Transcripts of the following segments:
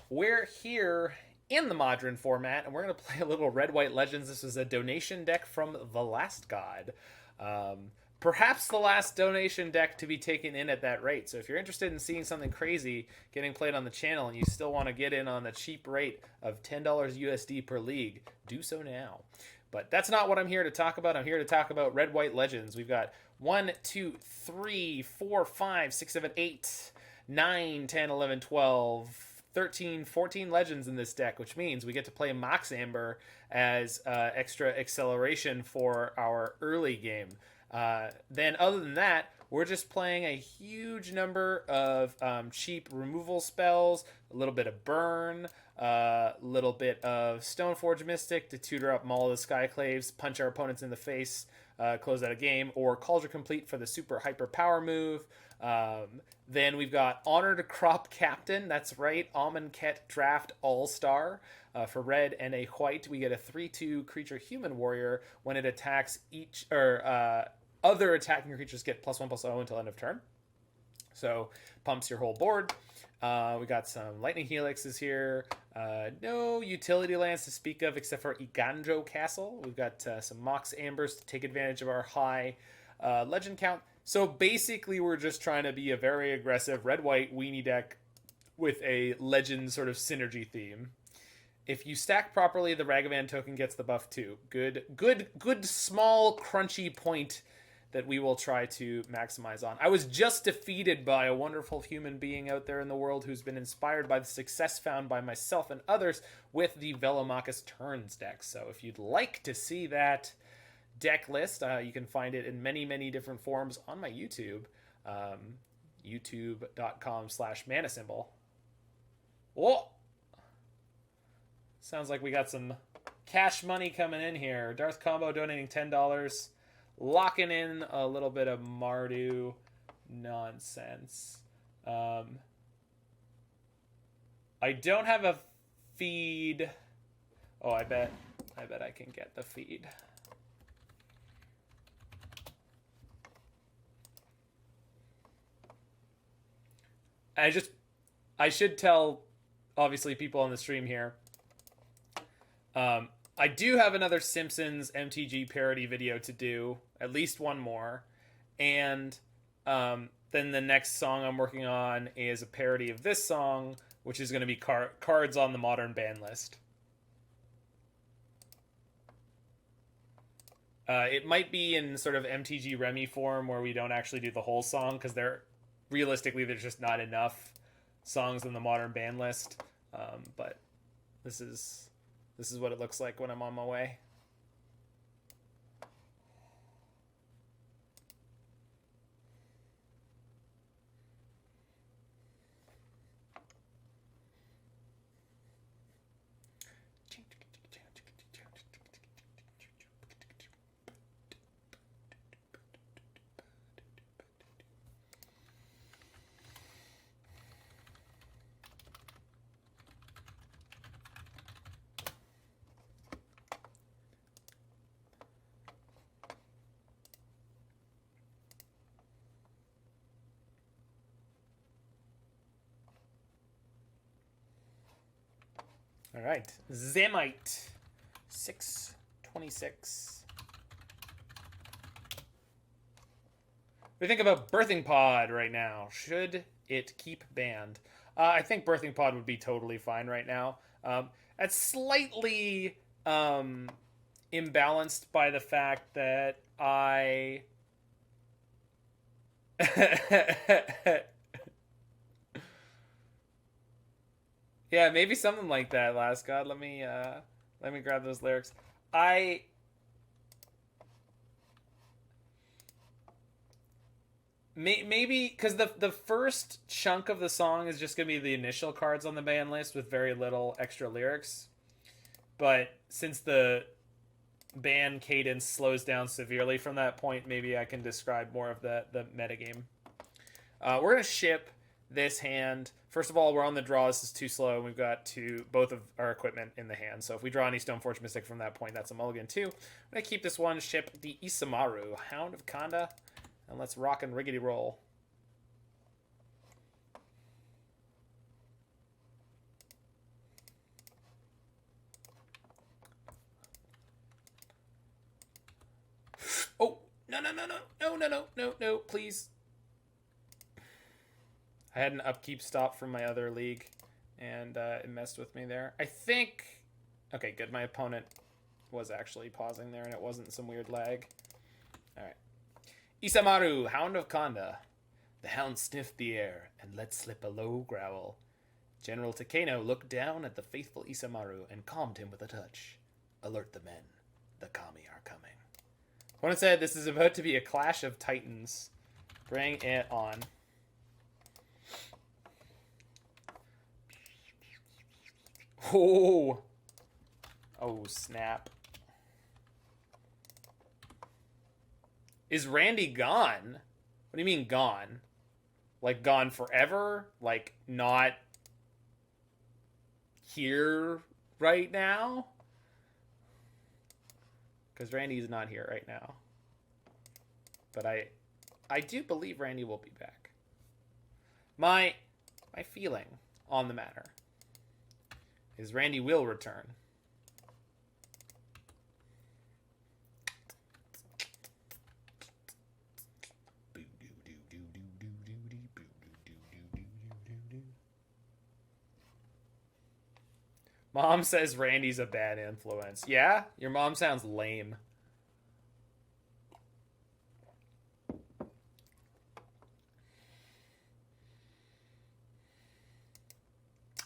We're here in the modern format, and we're going to play a little Red-White Legends. This is a donation deck from The Last God. Perhaps the last donation deck to be taken in at that rate. So if you're interested in seeing something crazy getting played on the channel and you still want to get in on the cheap rate of $10 USD per league, do so now. But that's not what I'm here to talk about. I'm here to talk about Red-White Legends. We've got 1, 2, 3, 4, 5, 6, 7, 8, 9, 10, 11, 12, 13, 14 legends in this deck, which means we get to play Mox Amber as extra acceleration for our early game. Then other than that, we're just playing a huge number of cheap removal spells, a little bit of burn, a little bit of Stoneforge Mystic to tutor up Maul the Skyclaves, punch our opponents in the face, close out a game, or Kaldra Compleat for the super hyper power move. Then we've got Honored Crop Captain. That's right, Amonkhet Draft All-Star. For red and a white, we get a 3/2 creature human warrior. When it attacks other attacking creatures get +1/+0 until end of turn. So pumps your whole board. We got some Lightning Helixes here. No utility lands to speak of except for Eiganjo Castle. We've got some Mox Ambers to take advantage of our high legend count. So basically we're just trying to be a very aggressive red-white weenie deck with a legend sort of synergy theme. If you stack properly, the Ragavan token gets the buff too. Good small crunchy point that we will try to maximize on. I was just defeated by a wonderful human being out there in the world who's been inspired by the success found by myself and others with the Velomachus Turns deck. So if you'd like to see that deck list, you can find it in many different forms on my YouTube, youtube.com/manasymbol. Whoa! Sounds like we got some cash money coming in here. Darth Combo donating $10. Locking in a little bit of Mardu nonsense. I don't have a feed. Oh, I bet I can get the feed. I should tell, obviously, people on the stream here. I do have another Simpsons MTG parody video to do, at least one more, and then the next song I'm working on is a parody of this song, which is going to be cards on the modern ban list. It might be in sort of MTG Remy form where we don't actually do the whole song because realistically there's just not enough songs on the modern ban list. But this is what it looks like when I'm on my way. All right, Zamite, 626. What do you think about Birthing Pod right now? Should it keep banned? I think Birthing Pod would be totally fine right now. It's slightly imbalanced by the fact that I... Yeah, maybe something like that, Last God. Let me grab those lyrics. Maybe because the first chunk of the song is just gonna be the initial cards on the ban list with very little extra lyrics. But since the ban cadence slows down severely from that point, maybe I can describe more of the metagame. We're gonna ship this hand. First of all, we're on the draw. This is too slow, and we've got both of our equipment in the hand. So if we draw any Stoneforge Mystic from that point, that's a mulligan too. I'm going to keep this one, ship the Isamaru, Hound of Konda, and let's rock and riggedy roll. No, no, no, no, no, no, no, no, no, please. I had an upkeep stop from my other league, and it messed with me there. I think... Okay, good. My opponent was actually pausing there, and it wasn't some weird lag. All right. Isamaru, Hound of Konda. The Hound sniffed the air and let slip a low growl. General Takeno looked down at the faithful Isamaru and calmed him with a touch. Alert the men. The Kami are coming. Opponent said this is about to be a clash of titans. Bring it on. Oh! Oh, snap. Is Randy gone? What do you mean gone? Like gone forever? Like not here right now? Because Randy's not here right now. But I do believe Randy will be back. My feeling on the matter is Randy will return. Mom says Randy's a bad influence. Yeah? Your mom sounds lame.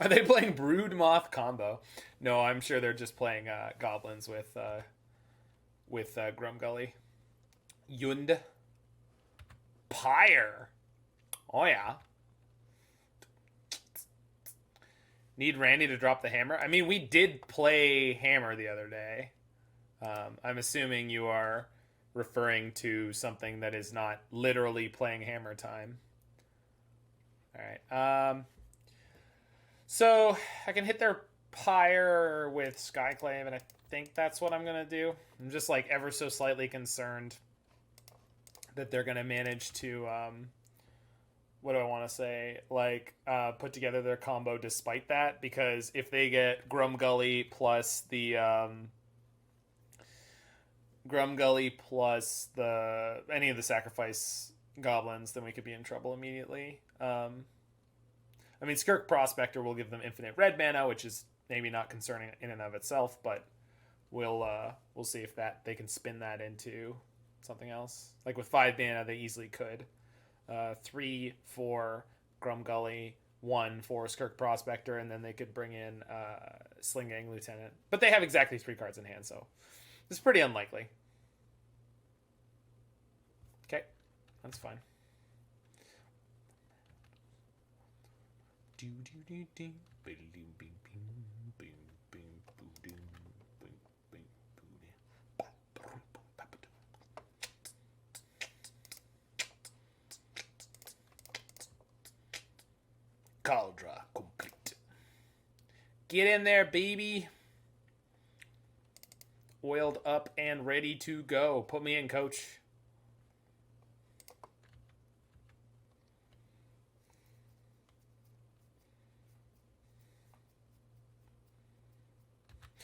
Are they playing Brood Moth combo? No, I'm sure they're just playing goblins with Grumgully. Yund. Pyre. Oh yeah. Need Randy to drop the hammer? I mean, we did play hammer the other day. I'm assuming you are referring to something that is not literally playing hammer time. All right. So I can hit their pyre with Skyclave, and I think that's what I'm going to do. I'm just like ever so slightly concerned that they're going to manage to... what do I want to say? Like, put together their combo despite that, because if they get Grumgully plus the any of the sacrifice goblins, then we could be in trouble immediately. I mean, Skirk Prospector will give them infinite red mana, which is maybe not concerning in and of itself, but we'll see if they can spin that into something else. Like with 5 mana, they easily could. 3 for Grumgully, 1 for Skirk Prospector, and then they could bring in Sling Gang Lieutenant. But they have exactly 3 cards in hand, so it's pretty unlikely. Okay, that's fine. Kaldra Compleat. Get in there, baby. Oiled up and ready to go. Put me in, coach.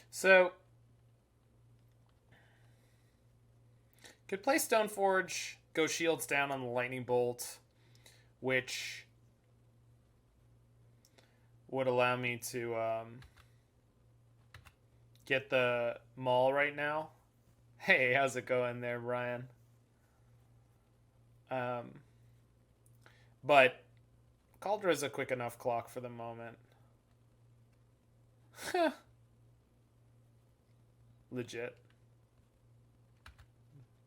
So, could play Stoneforge, go shields down on the Lightning Bolt, which would allow me to get the Maul right now. Hey, how's it going there, Brian? But Kaldra is a quick enough clock for the moment. Legit.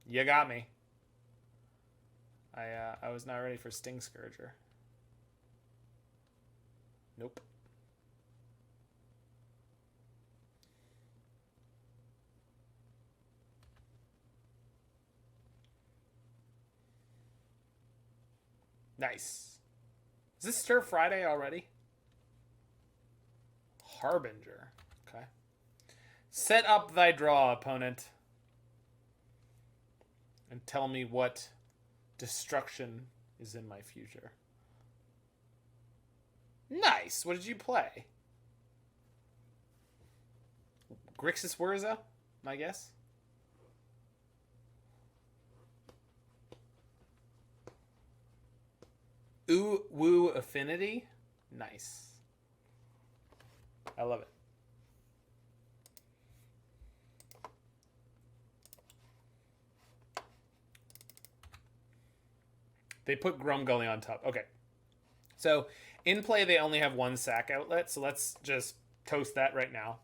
You got me. I was not ready for Sting Scourger. Nope. Nice. Is this Stir Friday already? Harbinger. Okay. Set up thy draw, opponent. And tell me what destruction is in my future. Nice. What did you play? Grixis Wurza, my guess. Ooh Woo Affinity. Nice. I love it. They put Grumgully on top. Okay. So in play, they only have one sack outlet. So let's just toast that right now.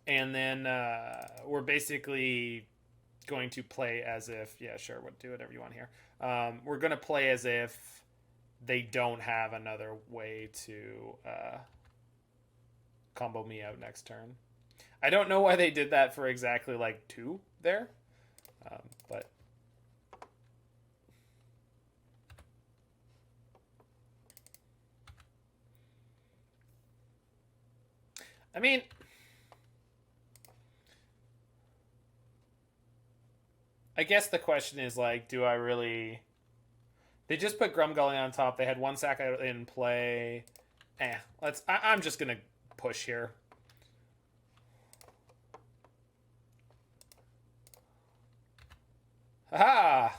And then we're basically going to play as if, yeah, sure, we'll do whatever you want here. We're going to play as if they don't have another way to combo me out next turn. I don't know why they did that for exactly like 2 there, but I mean, I guess the question is like, do I really? They just put Grumgully on top. They had one sack out in play. I'm just gonna push here. Haha!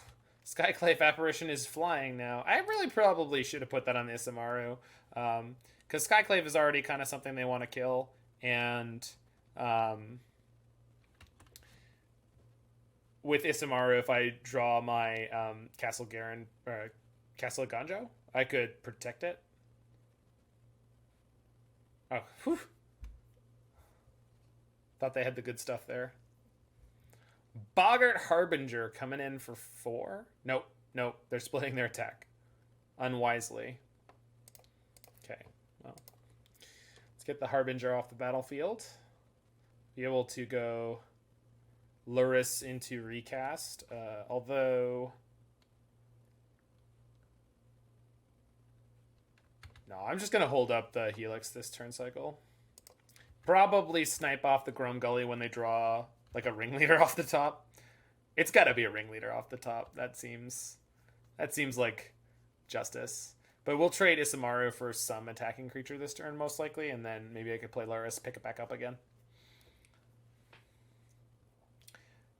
Skyclave Apparition is flying now. I really probably should have put that on the Isamaru. Because Skyclave is already kind of something they want to kill. And with Isamaru, if I draw my Castle Eiganjo, I could protect it. Oh, whew. Thought they had the good stuff there. Boggart Harbinger coming in for 4. Nope. They're splitting their attack. Unwisely. Okay, well. Let's get the Harbinger off the battlefield. Be able to go Lurrus into recast. Although... No, I'm just going to hold up the Helix this turn cycle. Probably snipe off the Grumgully when they draw like a ringleader off the top. It's got to be a ringleader off the top. That seems like justice. But we'll trade Isamaru for some attacking creature this turn, most likely, and then maybe I could play Lurrus, pick it back up again.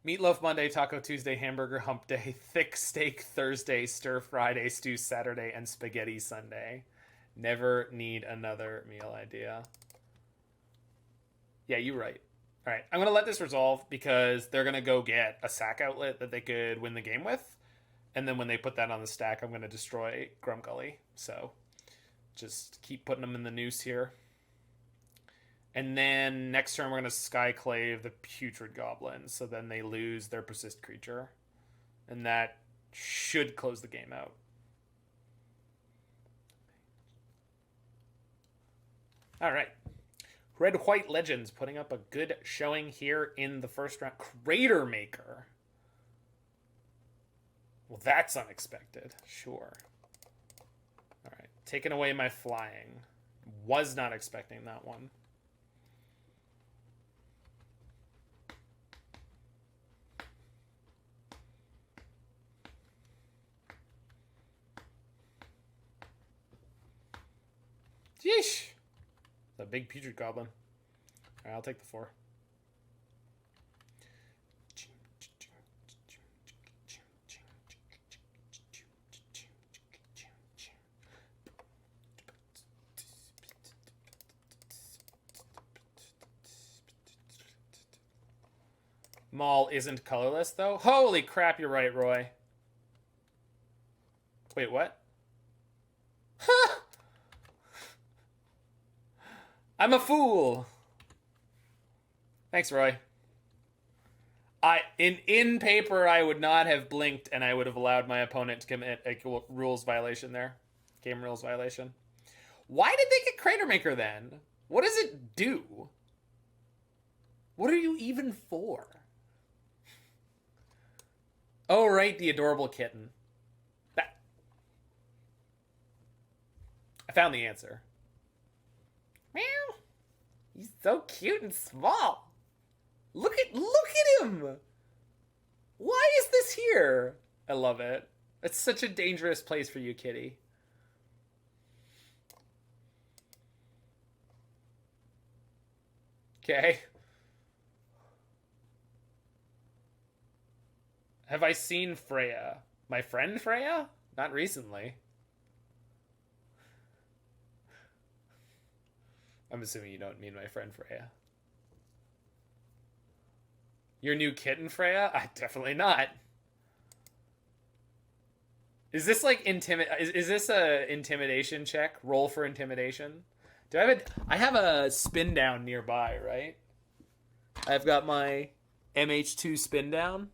Meatloaf Monday, Taco Tuesday, Hamburger Hump Day, Thick Steak Thursday, Stir Friday, Stew Saturday, and Spaghetti Sunday. Never need another meal idea. Yeah, you're right. All right, I'm going to let this resolve because they're going to go get a sack outlet that they could win the game with. And then when they put that on the stack, I'm going to destroy Grumgully. So just keep putting them in the noose here. And then next turn, we're going to Skyclave the Putrid Goblin. So then they lose their Persist creature. And that should close the game out. All right. Red-White Legends putting up a good showing here in the first round. Crater Maker. Well, that's unexpected. Sure. All right. Taking away my flying. Was not expecting that one. Yeesh. The big Putrid Goblin. All right, I'll take the 4. Maul isn't colorless, though. Holy crap, you're right, Roy. Wait, what? I'm a fool. Thanks, Roy. In paper, I would not have blinked, and I would have allowed my opponent to commit a rules violation there. Game rules violation. Why did they get Crater Maker, then? What does it do? What are you even for? Oh, right, the adorable kitten. I found the answer. Meow. He's so cute and small. Look at him. Why is this here? I love it. It's such a dangerous place for you, kitty. Okay. Have I seen Freya? My friend Freya? Not recently. I'm assuming you don't mean my friend Freya. Your new kitten, Freya? Definitely not. Is this like Is this a intimidation check? Roll for intimidation. Do I have a? I have a spin down nearby, right? I've got my MH2 spin down.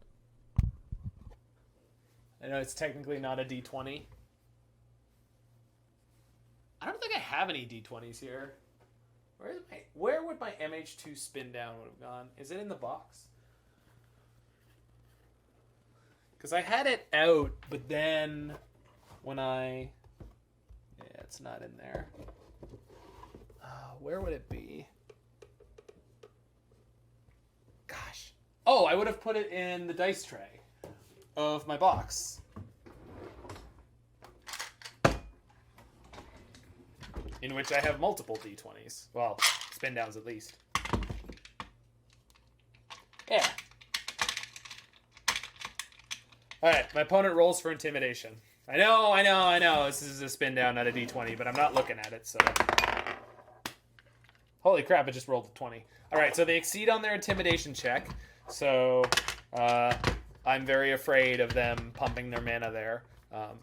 I know it's technically not a D20. I don't think I have any D20s here. Where would my MH2 spin down would have gone? Is it in the box? Because I had it out, but then when I... Yeah, it's not in there. Where would it be? Gosh. Oh, I would have put it in the dice tray of my box. In which I have multiple D20s. Well, spin downs at least. Yeah. Alright, my opponent rolls for intimidation. I know. This is a spin down, not a D20, but I'm not looking at it, so... Holy crap, I just rolled a 20. Alright, so they exceed on their intimidation check. So, I'm very afraid of them pumping their mana there.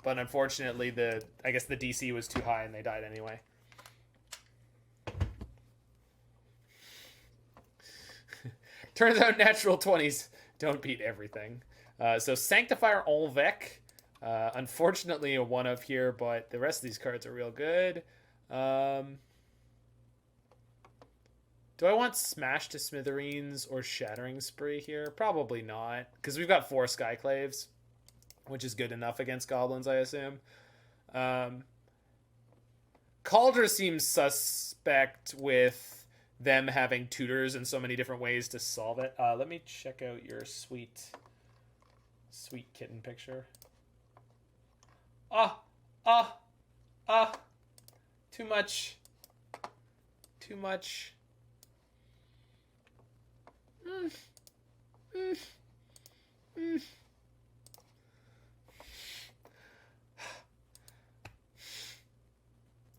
But unfortunately, I guess the DC was too high and they died anyway. Turns out natural 20s don't beat everything. So Sanctifier en-Vec. Unfortunately, a one of here, but the rest of these cards are real good. Do I want Smash to Smithereens or Shattering Spree here? Probably not, because we've got 4 Skyclaves, which is good enough against goblins, I assume. Kaldra seems suspect with them having tutors and so many different ways to solve it. Let me check out your sweet kitten picture. Too much.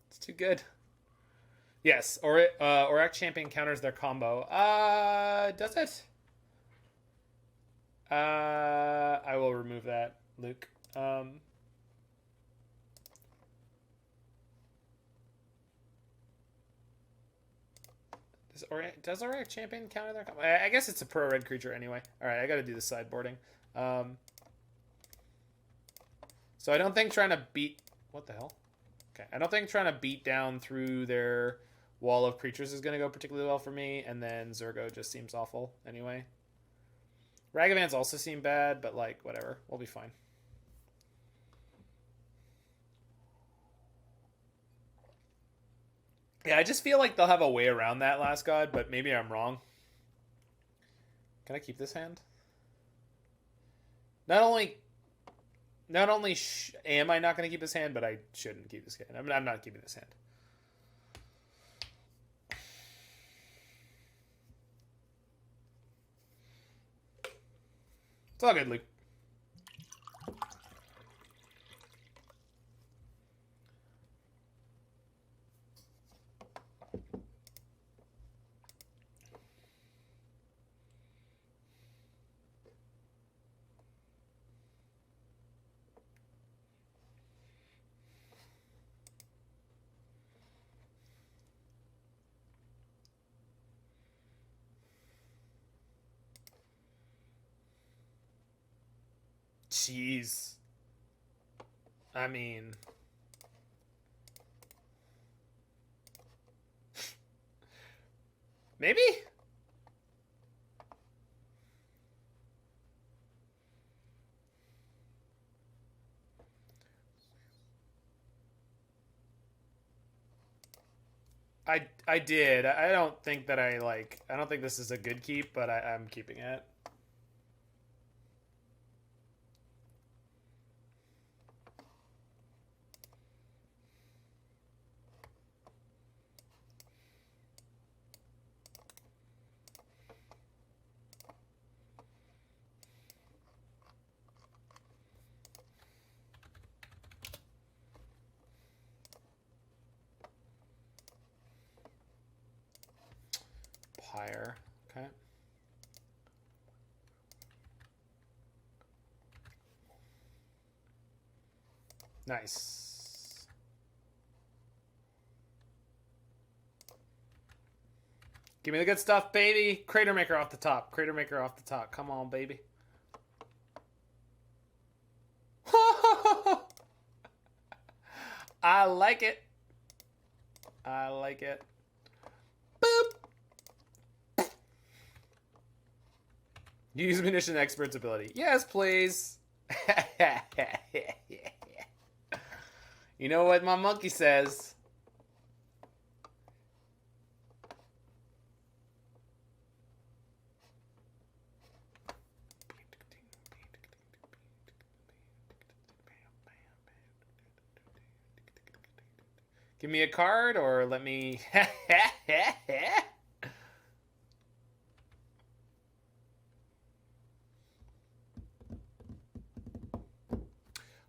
It's too good. Yes, Auriok Champion counters their combo. Does it? I will remove that, Luke. Does Auriok Champion counter their combo? I guess it's a pro red creature anyway. Alright, I gotta do the sideboarding. So I don't think trying to beat... What the hell? Okay, I don't think trying to beat down through their wall of creatures is going to go particularly well for me, and then Zurgo just seems awful anyway. Ragavans also seem bad, but like, whatever. We'll be fine. Yeah, I just feel like they'll have a way around that last god, but maybe I'm wrong. Can I keep this hand? Not only am I not going to keep this hand, but I shouldn't keep this hand. I'm not keeping this hand. It's all good, Luke. Jeez. I mean... Maybe? I did. I don't think that I don't think this is a good keep, but I'm keeping it. higher. Okay. Nice. Give me the good stuff, baby. Crater Maker off the top. Crater Maker off the top. Come on, baby. I like it. I like it. Boop. Use Munition Expert's ability. Yes, please. You know what my monkey says. Give me a card or let me...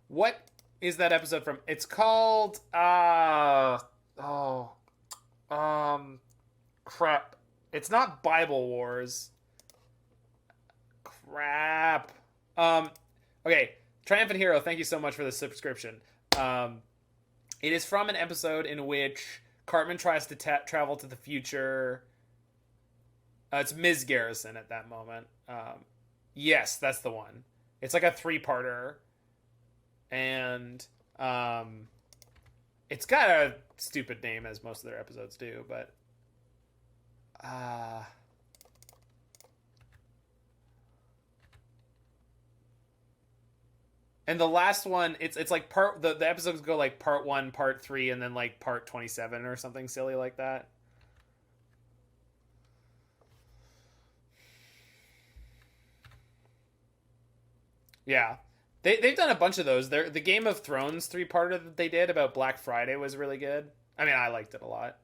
What is that episode from? It's called... crap. It's not Bible Wars. Crap. Okay. Triumphant Hero, thank you so much for the subscription. It is from an episode in which Cartman tries to travel to the future. It's Ms. Garrison at that moment. Yes, that's the one. It's like a 3-parter. And it's got a stupid name, as most of their episodes do, but... And the last one, it's like the episodes go like part 1, part 3, and then like part 27 or something silly like that. Yeah. They've done a bunch of those. The Game of Thrones 3-parter that they did about Black Friday was really good. I mean, I liked it a lot.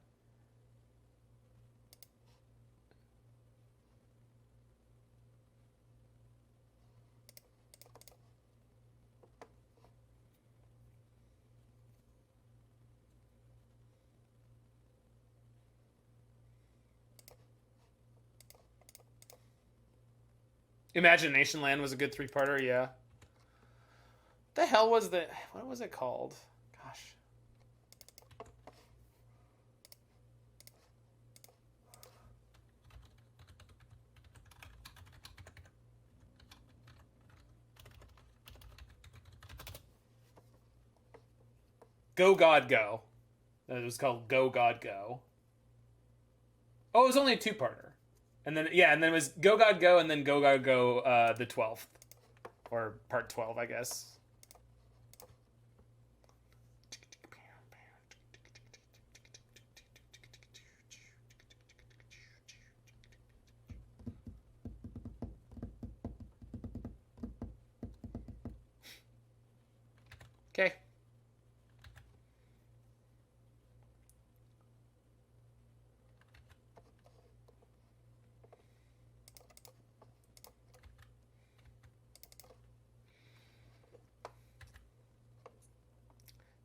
Imagination Land was a good 3-parter, yeah. What the hell was what was it called? Gosh. Go God Go. It was called Go God Go. Oh, it was only a 2-parter. And then, yeah, and then it was Go God Go, and then Go God Go the 12th. Or part 12, I guess. Okay.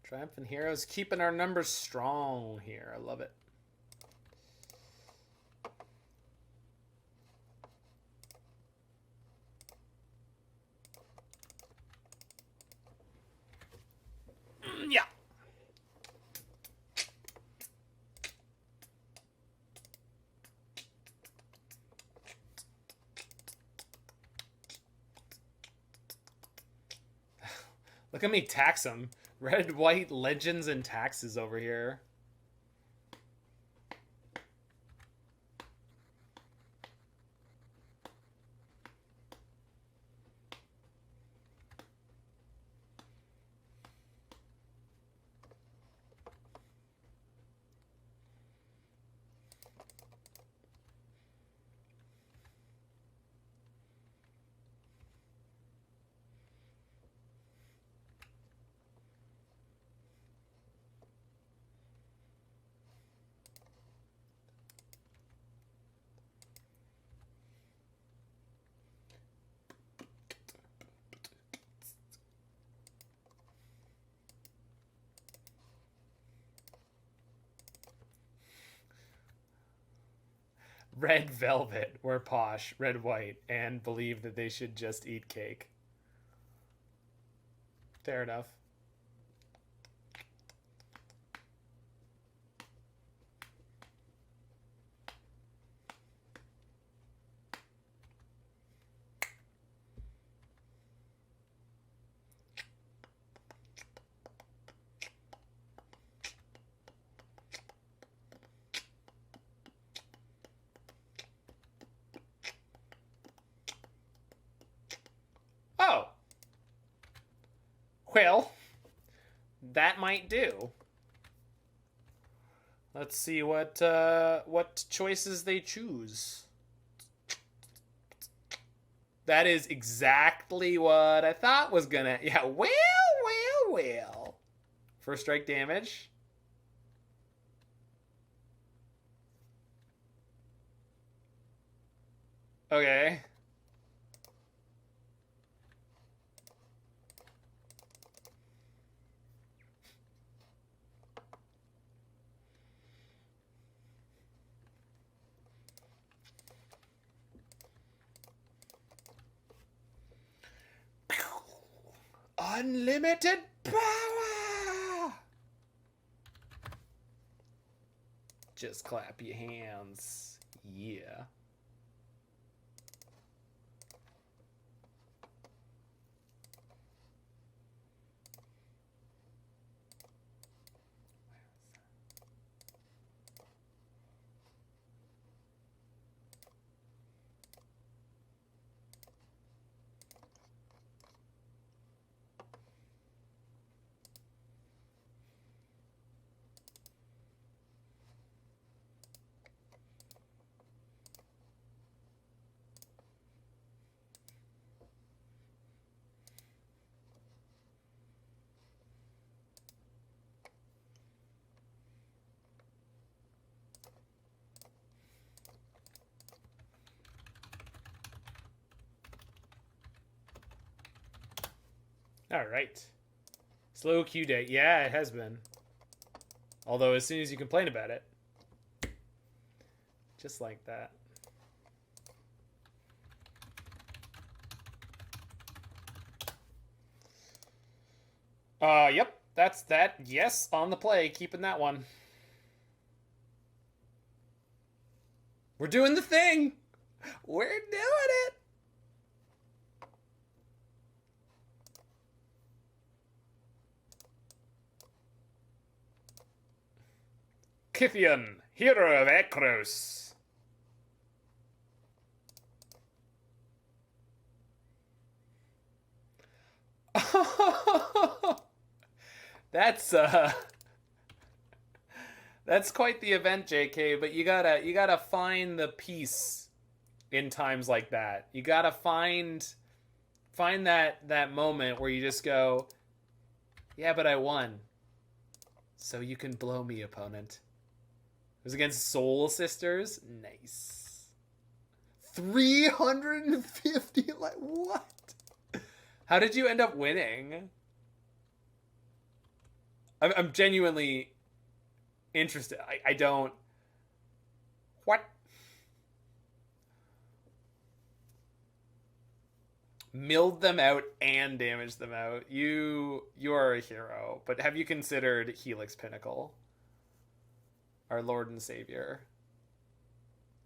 Triumphant Heroes keeping our numbers strong here. I love it. Yeah. Look at me tax them. Red, white, legends, and taxes over here. red velvet were posh, red white, and believe that they should just eat cake. Fair enough. Oh. Well, that might do. Let's see what choices they choose. That is exactly what I thought was gonna... Yeah, well. First strike damage. Okay. Unlimited power! Just clap your hands. Yeah. All right. Slow queue day. Yeah, it has been. Although as soon as you complain about it. Just like that. Yep. That's that. Yes, on the play. Keeping that one. We're doing the thing. We're doing it. Kytheon, hero of Akros. That's quite the event, JK, but you gotta find the peace in times like that. You gotta find that moment where you just go, yeah, but I won. So you can blow me, opponent. It was against Soul Sisters. Nice. 350? Like, what? How did you end up winning? I'm genuinely interested. I don't... What? Milled them out and damaged them out. You are a hero. But have you considered Helix Pinnacle? Our Lord and Savior.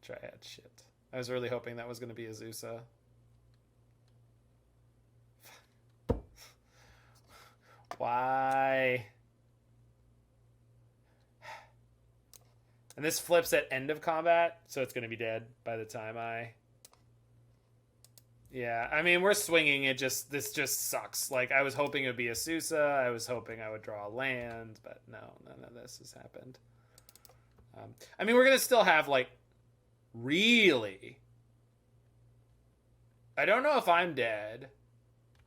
Triad shit. I was really hoping that was going to be Azusa. Why? And this flips at end of combat, so it's going to be dead by the time I... Yeah, I mean, we're swinging it. This just sucks. Like, I was hoping it would be Azusa. I was hoping I would draw a land, but no, none of this has happened. I mean, we're going to still have, like, really... I don't know if I'm dead,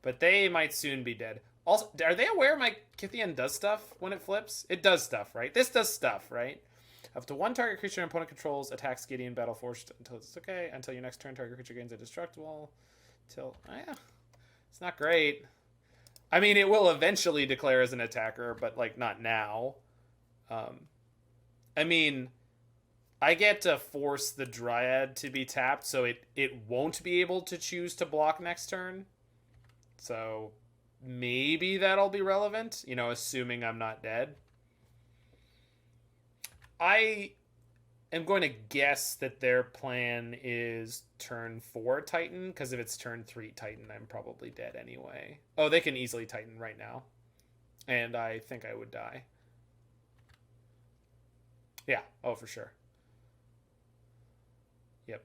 but they might soon be dead. Also, are they aware my Kytheon does stuff when it flips? It does stuff, right? This does stuff, right? Up to one target creature an opponent controls attacks Gideon battle forced until it's okay. Until your next turn, target creature gains a destructible. Till, oh yeah, it's not great. I mean, it will eventually declare as an attacker, but like not now. I mean, I get to force the Dryad to be tapped, so it won't be able to choose to block next turn. So maybe that'll be relevant, you know, assuming I'm not dead. I am going to guess that their plan is turn 4 Titan, because if it's turn 3 Titan, I'm probably dead anyway. Oh, they can easily Titan right now. And I think I would die. Yeah, oh, for sure. Yep.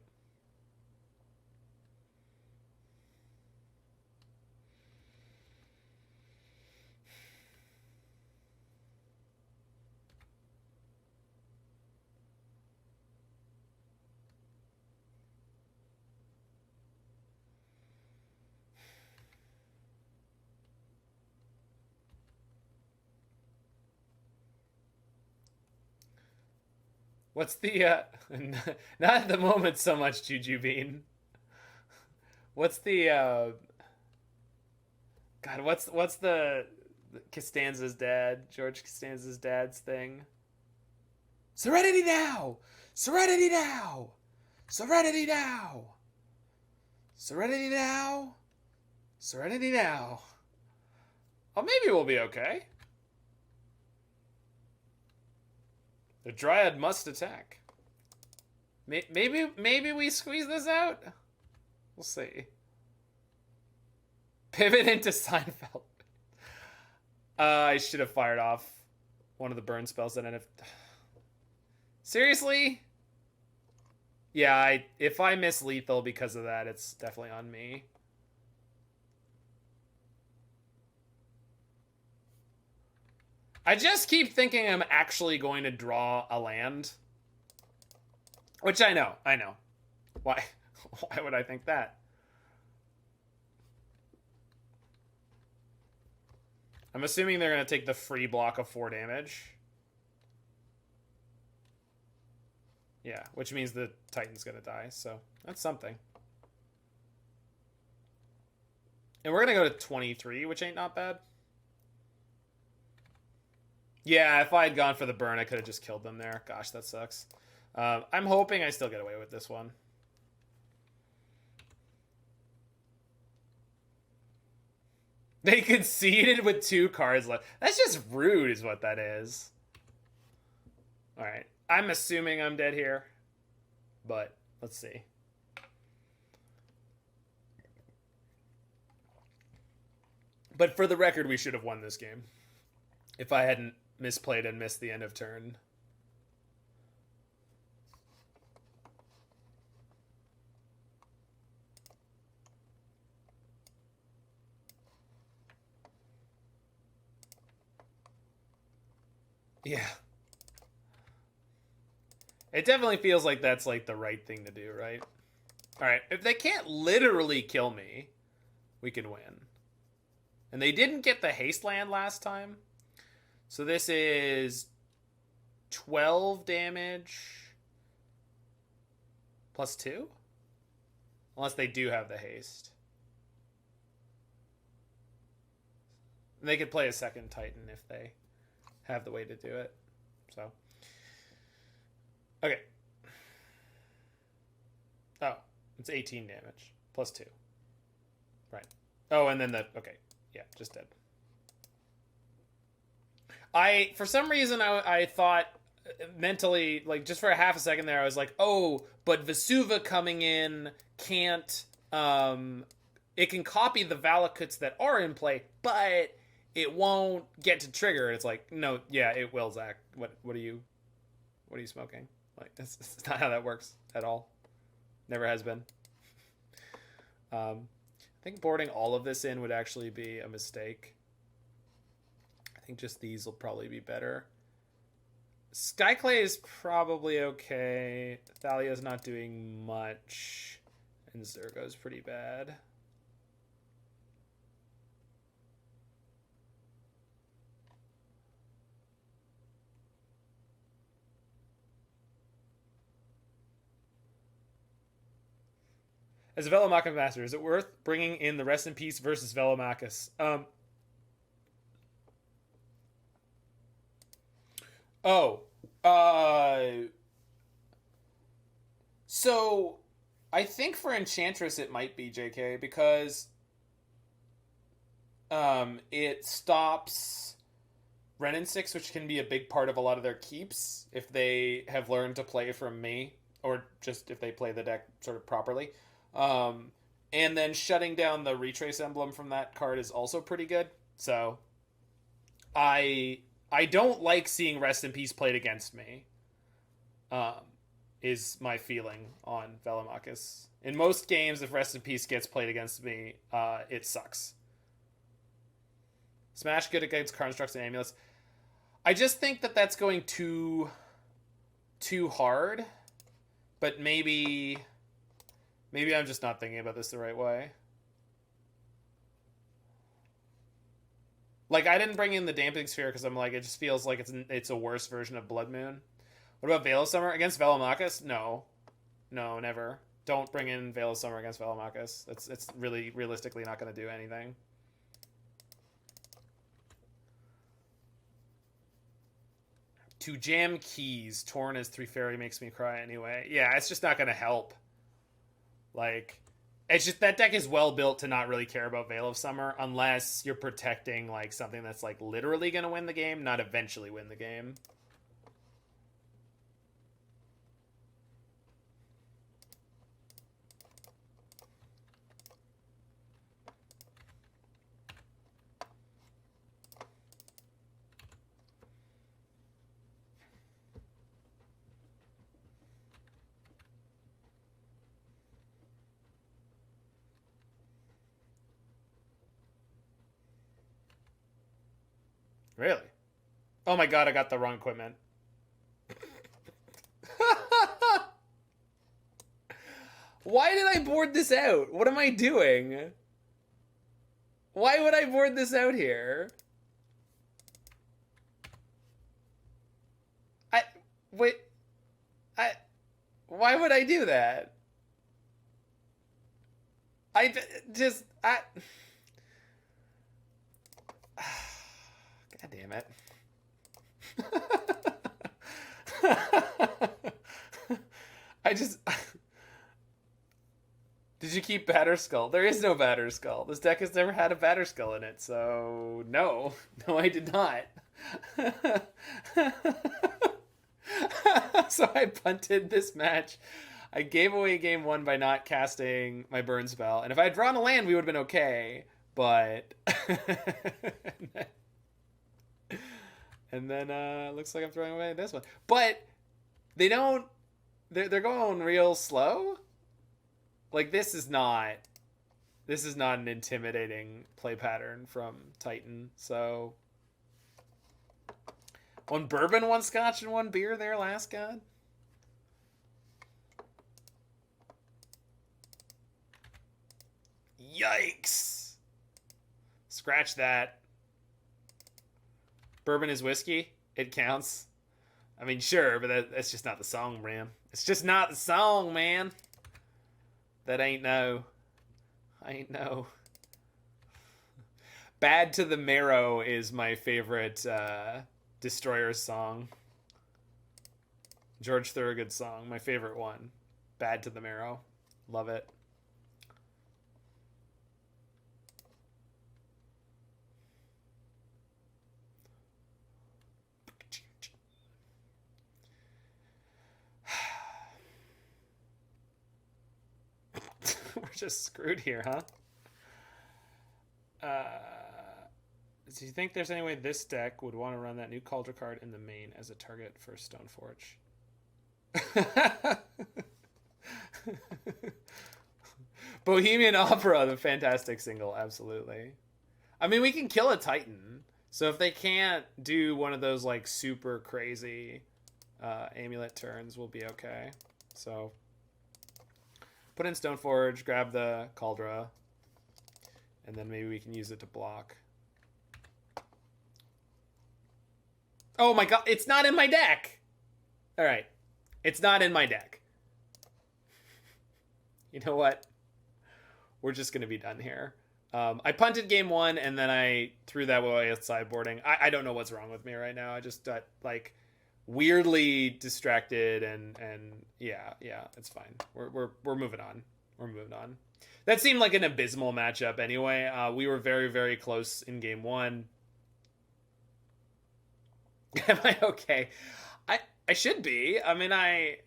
What's the not at the moment so much, Juju Bean. What's the God, what's the Costanza's dad, George Costanza's dad's thing? Serenity now! Serenity now! Serenity now! Serenity now! Serenity now! Oh, maybe we'll be okay. The Dryad must attack. Maybe we squeeze this out? We'll see. Pivot into Seinfeld. I should have fired off one of the burn spells that ended. Seriously? Yeah, if I miss lethal because of that, it's definitely on me. I just keep thinking I'm actually going to draw a land. Which I know. Why would I think that? I'm assuming they're going to take the free block of 4 damage. Yeah, which means the Titan's going to die, so that's something. And we're going to go to 23, which ain't not bad. Yeah, if I had gone for the burn, I could have just killed them there. Gosh, that sucks. I'm hoping I still get away with this one. They conceded with 2 cards left. That's just rude is what that is. Alright. I'm assuming I'm dead here. But, let's see. But for the record, we should have won this game. If I hadn't misplayed and missed the end of turn. Yeah. It definitely feels like that's like the right thing to do, right? Alright, if they can't literally kill me, we can win. And they didn't get the haste land last time. So this is 12 damage plus 2? Unless they do have the haste. And they could play a second Titan if they have the way to do it. So. Okay. Oh, it's 18 damage. Plus 2. Right. Oh, and then the... Okay. Yeah, just dead. For some reason, I thought mentally, like, just for a half a second there, I was like, oh, but Vesuva coming in can't, it can copy the Valakuts that are in play, but it won't get to trigger. It's like, no, yeah, it will, Zach. What are you smoking? Like, that's not how that works at all. Never has been. I think boarding all of this in would actually be a mistake. I think just these will probably be better. Skyclave is probably okay. Thalia's not doing much. And Zurgo's pretty bad. As a Velomachus Master, is it worth bringing in the Rest in Peace versus Velomachus? So, I think for Enchantress it might be JK because it stops Renin 6, which can be a big part of a lot of their keeps if they have learned to play from me, or just if they play the deck sort of properly. And then shutting down the Retrace emblem from that card is also pretty good. So I don't like seeing Rest in Peace played against me. Is my feeling on Velomachus. In most games, if Rest in Peace gets played against me, it sucks. Smash good against Constructs and Amulets. I just think that that's going too hard. But maybe I'm just not thinking about this the right way. Like, I didn't bring in the Damping Sphere because I'm like, it just feels like it's a worse version of Blood Moon. What about Veil of Summer against Velomachus? No, never. Don't bring in Veil of Summer against Velomachus. It's really realistically not going to do anything. To jam keys, Torn as 3 fairy makes me cry anyway. Yeah, it's just not going to help. Like, it's just that deck is well built to not really care about Veil of Summer unless you're protecting like something that's like literally going to win the game, not eventually win the game. Really? Oh my god, I got the wrong equipment. Why did I board this out? What am I doing? Why would I board this out here? Why would I do that? God damn it. Did you keep Batterskull? There is no Batterskull. This deck has never had a Batterskull in it, so no. No, I did not. So I punted this match. I gave away game 1 by not casting my burn spell, and if I had drawn a land, we would have been okay, but... And then looks like I'm throwing away this one. But they don't... They're going real slow. Like, this is not an intimidating play pattern from Titan. So 1 bourbon, 1 scotch, and 1 beer there, last god. Yikes. Scratch that. Bourbon is whiskey. It counts. I mean, sure, but that's just not the song, man. It's just not the song, man. That ain't no. Bad to the Marrow is my favorite Destroyer song. George Thorogood's song. My favorite one. Bad to the Marrow. Love it. We're just screwed here, huh? Do you think there's any way this deck would want to run that new Kaldra card in the main as a target for Stoneforge? Bohemian Opera, the fantastic single, absolutely. I mean, we can kill a Titan, so if they can't do one of those like super crazy amulet turns, we'll be okay. So put in Stoneforge, grab the Kaldra, and then maybe we can use it to block. Oh my god, it's not in my deck! Alright, it's not in my deck. You know what? We're just going to be done here. I punted game 1, and then I threw that away as sideboarding. I don't know what's wrong with me right now. I just, like, weirdly distracted, and yeah, it's fine. We're moving on. We're moving on. That seemed like an abysmal matchup anyway. We were very, very close in game one. Am I okay? I should be. I mean, I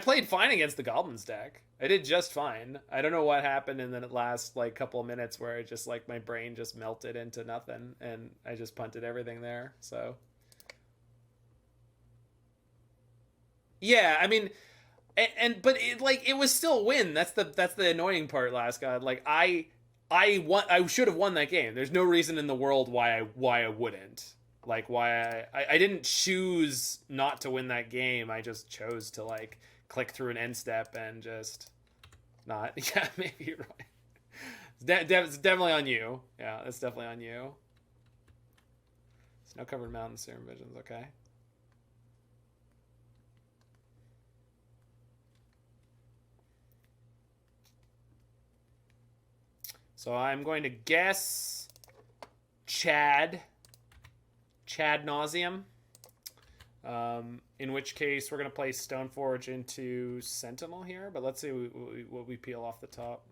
played fine against the Goblins deck. I did just fine. I don't know what happened in the last like couple of minutes where it just like my brain just melted into nothing and I just punted everything there. So yeah, I mean, but it was still a win. That's the annoying part, Last God. Like I should have won that game. There's no reason in the world why I wouldn't. Like why I didn't choose not to win that game. I just chose to like click through an end step and just not. Yeah, maybe you're right. It's definitely on you. Yeah, it's definitely on you. Snow covered mountains, serum visions. Okay. So I'm going to guess Chad Nauseum. In which case we're going to play Stoneforge into Sentinel here, but let's see what we peel off the top.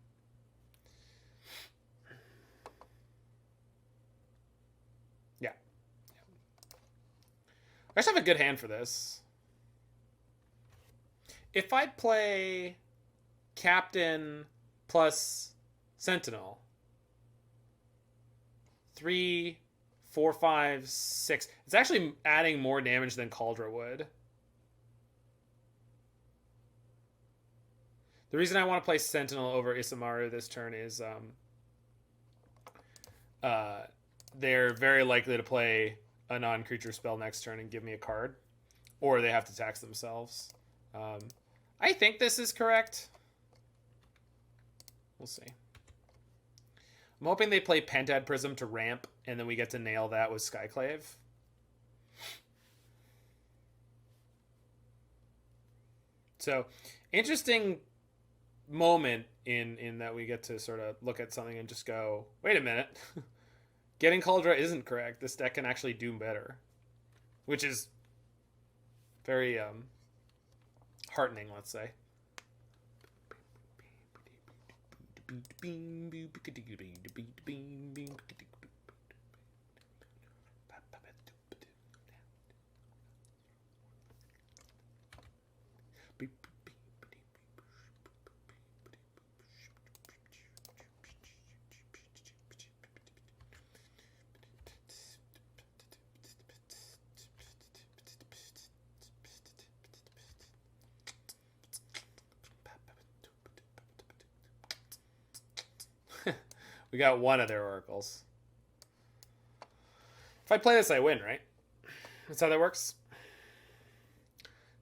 Yeah. I just have a good hand for this. If I play Captain plus Sentinel, 3, 4, 5, 6. It's actually adding more damage than Kaldra would. The reason I want to play Sentinel over Isamaru this turn is they're very likely to play a non-creature spell next turn and give me a card, or they have to tax themselves. I think this is correct. We'll see. I'm hoping they play Pentad Prism to ramp, and then we get to nail that with Skyclave. So, interesting moment in that we get to sort of look at something and just go, wait a minute. Getting Kaldra isn't correct. This deck can actually do better. Which is very heartening, let's say. We got one of their oracles. If I play this, I win, right? That's how that works.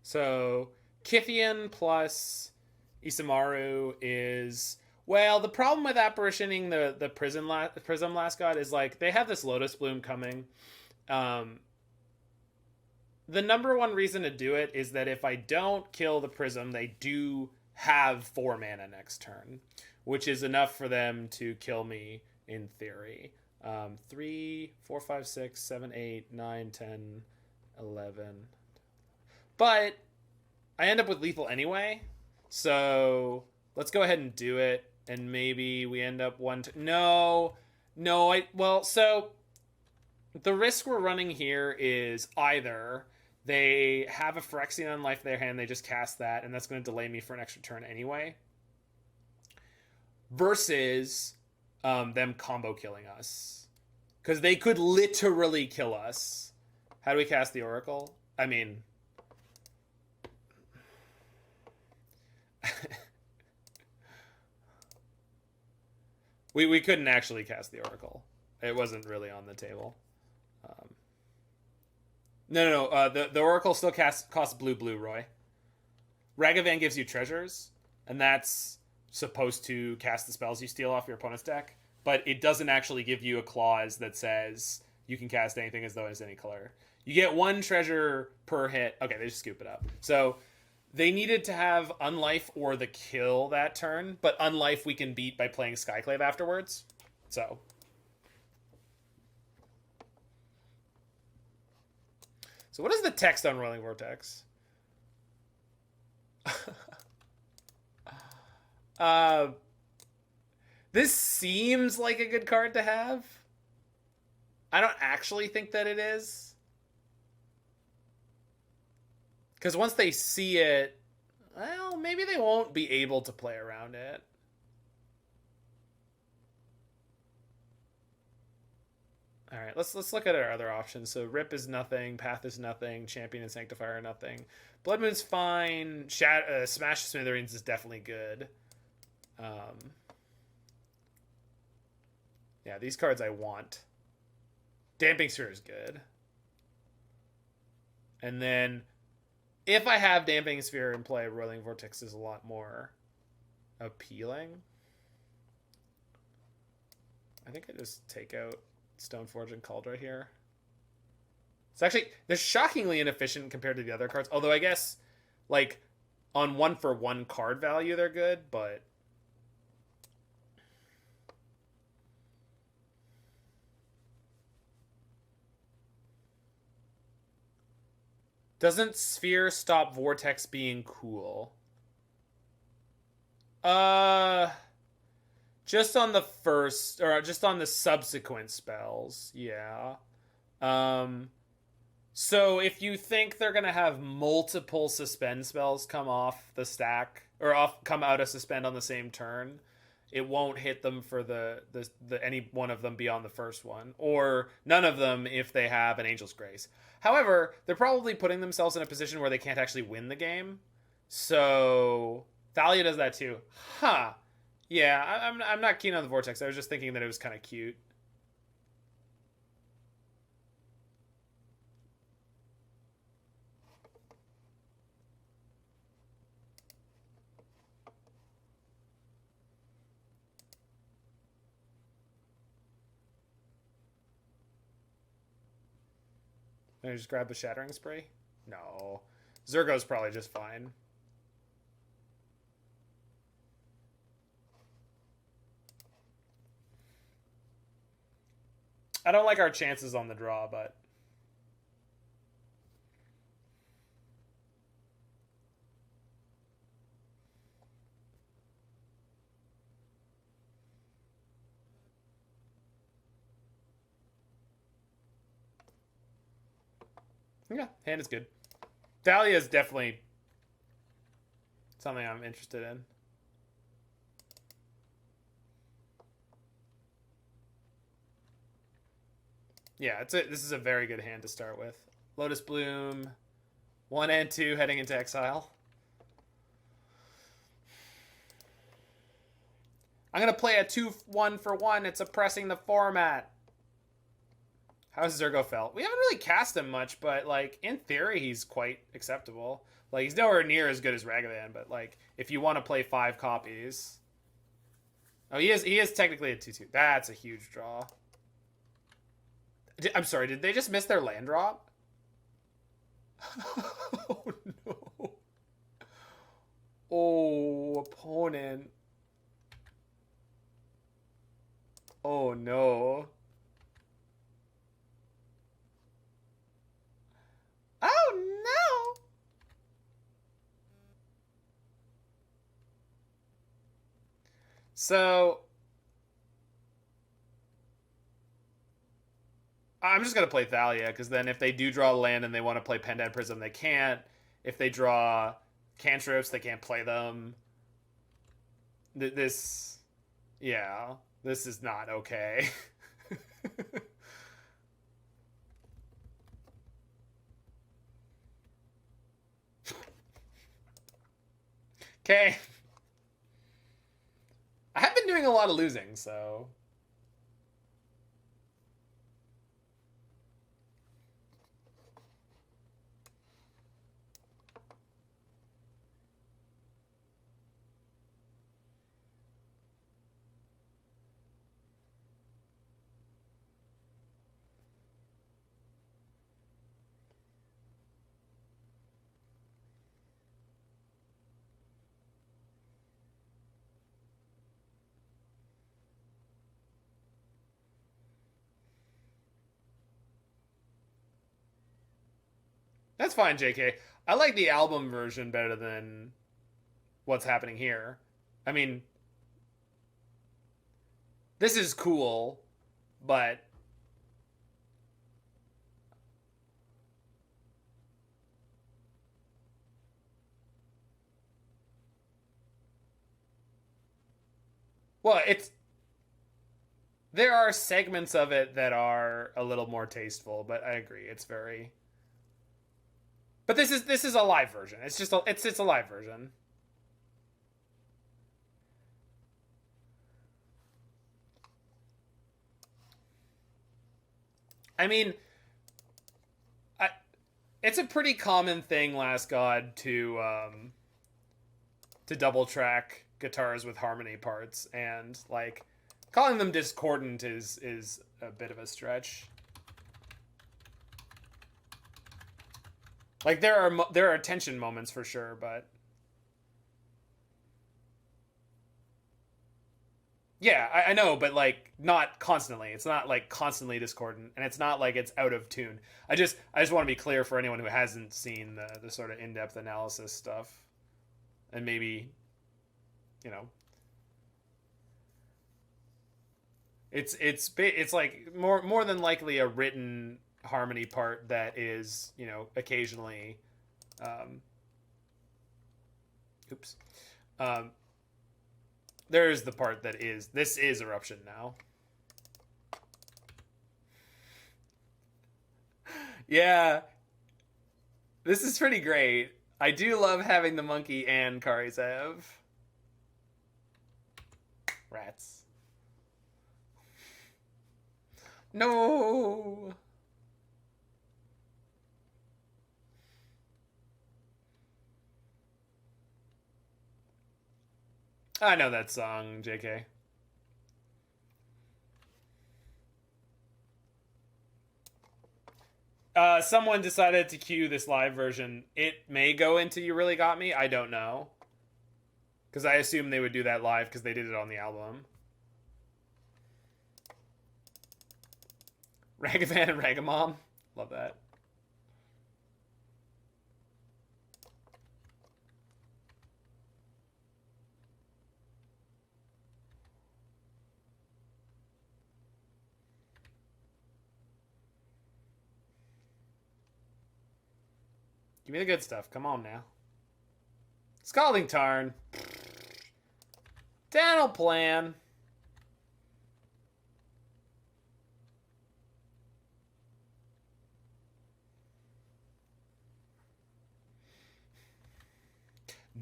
So Kytheon plus Isamaru is... Well, the problem with apparitioning the Prism Last God is like they have this Lotus Bloom coming. The number one reason to do it is that if I don't kill the Prism, they do have 4 mana next turn, which is enough for them to kill me in theory. 3, 4, 5, 6, 7, 8, 9, 10, 11. But I end up with lethal anyway, so let's go ahead and do it, and maybe we end up so the risk we're running here is either they have a Phyrexian Life in their hand, they just cast that, and that's going to delay me for an extra turn anyway, versus them combo killing us. Because they could literally kill us. How do we cast the Oracle? I mean... we couldn't actually cast the Oracle. It wasn't really on the table. No. The Oracle still costs blue, Roy. Ragavan gives you treasures, and that's supposed to cast the spells you steal off your opponent's deck, but it doesn't actually give you a clause that says you can cast anything as though it's any color. You get 1 treasure per hit. Okay, they just scoop it up. So they needed to have Unlife or the kill that turn, but Unlife we can beat by playing Skyclave afterwards. So what is the text on Roiling Vortex? This seems like a good card to have. I don't actually think that it is. Because once they see it, well, maybe they won't be able to play around it. All right, let's look at our other options. So Rip is nothing, Path is nothing, Champion and Sanctifier are nothing. Blood Moon's fine. Smash Smithereens is definitely good. Yeah, these cards I want. Damping Sphere is good. And then if I have Damping Sphere in play, Roiling Vortex is a lot more appealing. I think I just take out Stoneforge and Kaldra here. It's actually, they're shockingly inefficient compared to the other cards. Although I guess, like, on 1-for-1 card value, they're good, but... Doesn't Sphere stop Vortex being cool? Just on the first, or just on the subsequent spells, yeah. So if you think they're gonna have multiple suspend spells come off the stack, or come out of suspend on the same turn, it won't hit them for the any one of them beyond the first one, or none of them if they have an Angel's Grace. However, they're probably putting themselves in a position where they can't actually win the game. So Thalia does that too. Huh. Yeah, I'm not keen on the Vortex. I was just thinking that it was kind of cute. Can I just grab a Shattering Spree? No. Zurgo's probably just fine. I don't like our chances on the draw, but... yeah, hand is good. Thalia is definitely something I'm interested in. Yeah, this is a very good hand to start with. Lotus Bloom, 1 and 2 heading into exile. I'm going to play a 2-1 for 1. It's oppressing the format. How's Zurgo felt? We haven't really cast him much, but, like, in theory, he's quite acceptable. Like, he's nowhere near as good as Ragavan, but, like, if you want to play 5 copies... Oh, he is technically a 2-2. That's a huge draw. I'm sorry, did they just miss their land drop? Oh, no. Oh, opponent. Oh, no. Oh, no. So... I'm just going to play Thalia, because then if they do draw land and they want to play Pendant Prism, they can't. If they draw cantrips, they can't play them. This... yeah, this is not okay. Okay. I have been doing a lot of losing, so... That's fine, JK. I like the album version better than what's happening here. I mean, this is cool, but well, it's there are segments of it that are a little more tasteful, but I agree, it's very. But this is a live version. It's just it's a live version. I mean, it's a pretty common thing, Last God, to double track guitars with harmony parts, and like calling them discordant is a bit of a stretch. Like there are tension moments for sure, but yeah, I know, but like not constantly. It's not like constantly discordant, and it's not like it's out of tune. I just want to be clear for anyone who hasn't seen the sort of in-depth analysis stuff, and maybe, you know, it's like more than likely a written harmony part that is, you know, occasionally, oops, there's the part that is this is Eruption now. Yeah, this is pretty great. I do love having the monkey and Kari's have. Rats. No. I know that song, JK. Someone decided to cue this live version. It may go into You Really Got Me. I don't know. Because I assume they would do that live because they did it on the album. Ragavan and Ragamom. Love that. Give me the good stuff. Come on now. Scalding Tarn. Dental Plan.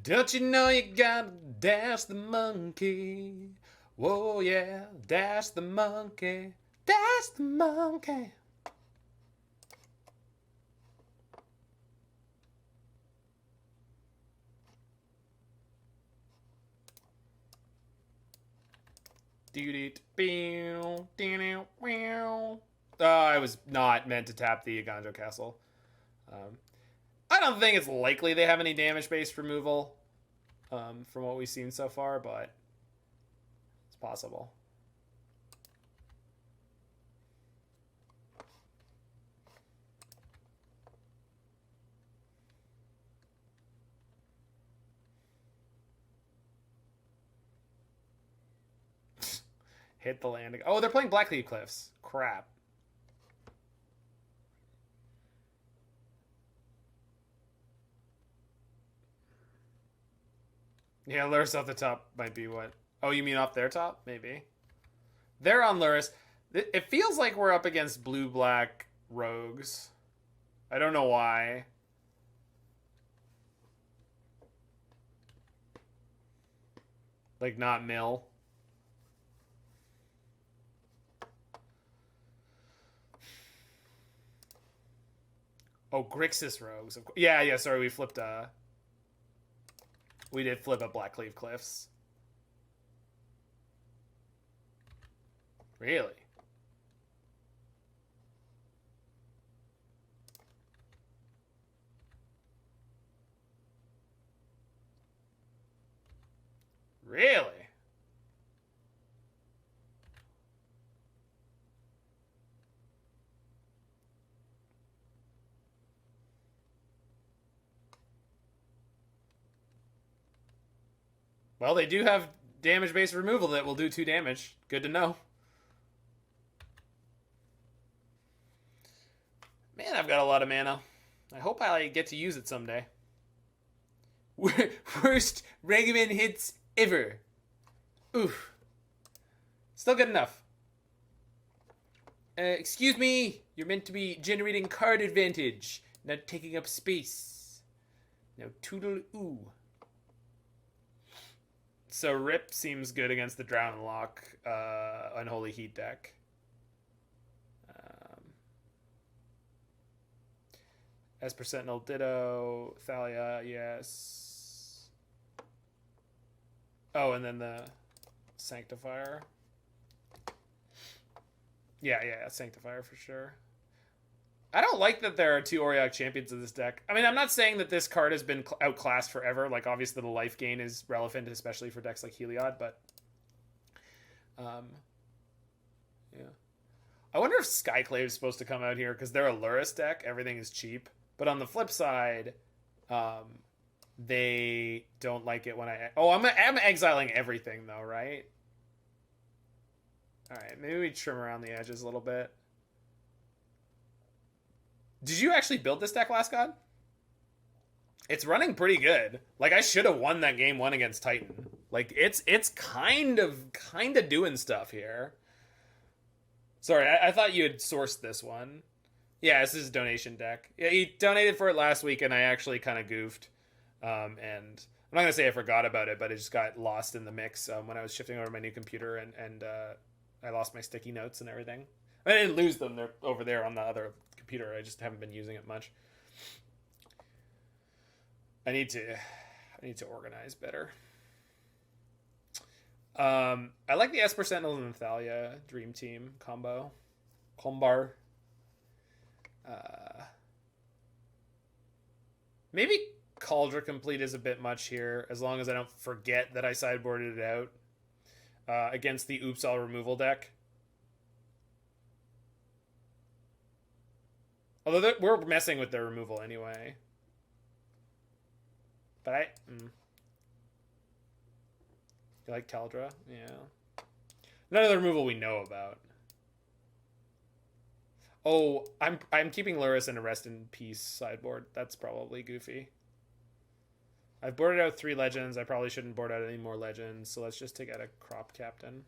Don't you know you gotta dash the monkey? Whoa, yeah, dash the monkey. Dash the monkey. I was not meant to tap the Eiganjo Castle. I don't think it's likely they have any damage-based removal from what we've seen so far, but it's possible. Hit the landing. Oh, they're playing Blackleaf Cliffs. Crap. Yeah, Lurrus off the top might be what... Oh, you mean off their top? Maybe. They're on Lurrus. It feels like we're up against blue-black rogues. I don't know why. Like, not Mill. Oh, Grixis rogues. Yeah, sorry, we flipped we did flip a Blackleaf Cliffs. Really? Really? Well, they do have damage-based removal that will do 2 damage. Good to know. Man, I've got a lot of mana. I hope I get to use it someday. Worst Ragavan hits ever. Oof. Still good enough. Excuse me. You're meant to be generating card advantage, not taking up space. Now toodle-oo. So Rip seems good against the Drown and Lock Unholy Heat deck. Esper Sentinel, ditto. Thalia, yes. Oh, and then the Sanctifier. Yeah, Sanctifier for sure. I don't like that there are 2 Auriok Champions in this deck. I mean, I'm not saying that this card has been outclassed forever. Like, obviously the life gain is relevant, especially for decks like Heliod, but... yeah. I wonder if Skyclave is supposed to come out here, because they're a Lurrus deck. Everything is cheap. But on the flip side, they don't like it when I... Oh, I'm exiling everything, though, right? Alright, maybe we trim around the edges a little bit. Did you actually build this deck, Last God? It's running pretty good. Like, I should have won that game 1 against Titan. Like, it's kind of doing stuff here. Sorry, I thought you had sourced this one. Yeah, this is a donation deck. Yeah, he donated for it last week, and I actually kind of goofed. And I'm not going to say I forgot about it, but it just got lost in the mix when I was shifting over my new computer, and I lost my sticky notes and everything. I didn't lose them. They're over there on the other computer. I just haven't been using it much. I need to organize better. I like the Esper Sentinel and Thalia Dream Team combo. Combar. Maybe Kaldra Compleat is a bit much here, as long as I don't forget that I sideboarded it out against the Oops All Removal deck. Although we're messing with their removal anyway. But you like Kaldra? Yeah. None of the removal we know about. Oh, I'm keeping Lurrus in a Rest in Peace sideboard. That's probably goofy. I've boarded out 3 legends. I probably shouldn't board out any more legends. So let's just take out a Crop Captain.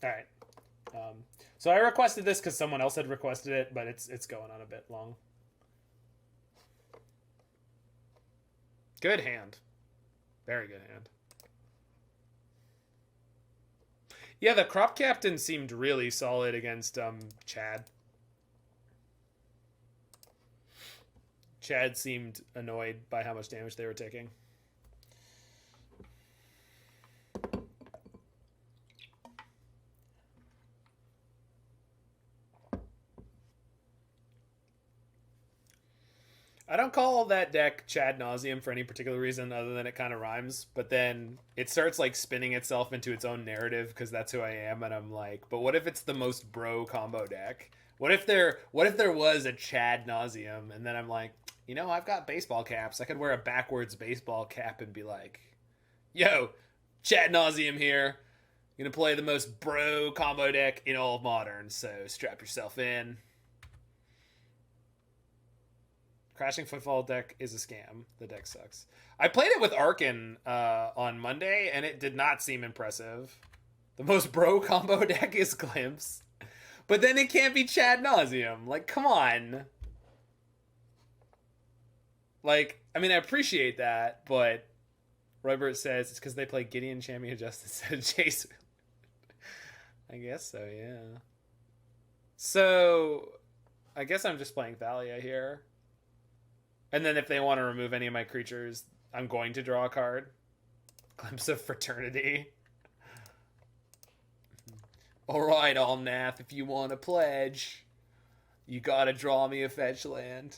All right. So I requested this because someone else had requested it, but it's going on a bit long. Good hand. Very good hand. Yeah, the Crop Captain seemed really solid against Chad. Chad seemed annoyed by how much damage they were taking. I don't call that deck Chad Nauseum for any particular reason other than it kind of rhymes, but then it starts like spinning itself into its own narrative because that's who I am, and I'm like, but what if it's the most bro combo deck? What if there was a Chad Nauseum, and then I'm like, you know, I've got baseball caps. I could wear a backwards baseball cap and be like, yo, Chad Nauseum here. I'm gonna play the most bro combo deck in all of Modern, so strap yourself in. Crashing Footfall deck is a scam. The deck sucks. I played it with Arkin on Monday, and it did not seem impressive. The most bro combo deck is Glimpse. But then it can't be Chad Nauseum. Like, come on. Like, I mean, I appreciate that, but Robert says it's because they play Gideon Champion Justice instead of Chase. I guess so, yeah. So, I guess I'm just playing Thalia here. And then if they want to remove any of my creatures, I'm going to draw a card. Glimpse of Fraternity. Alright, Omnath, if you want to pledge, you gotta draw me a fetch land.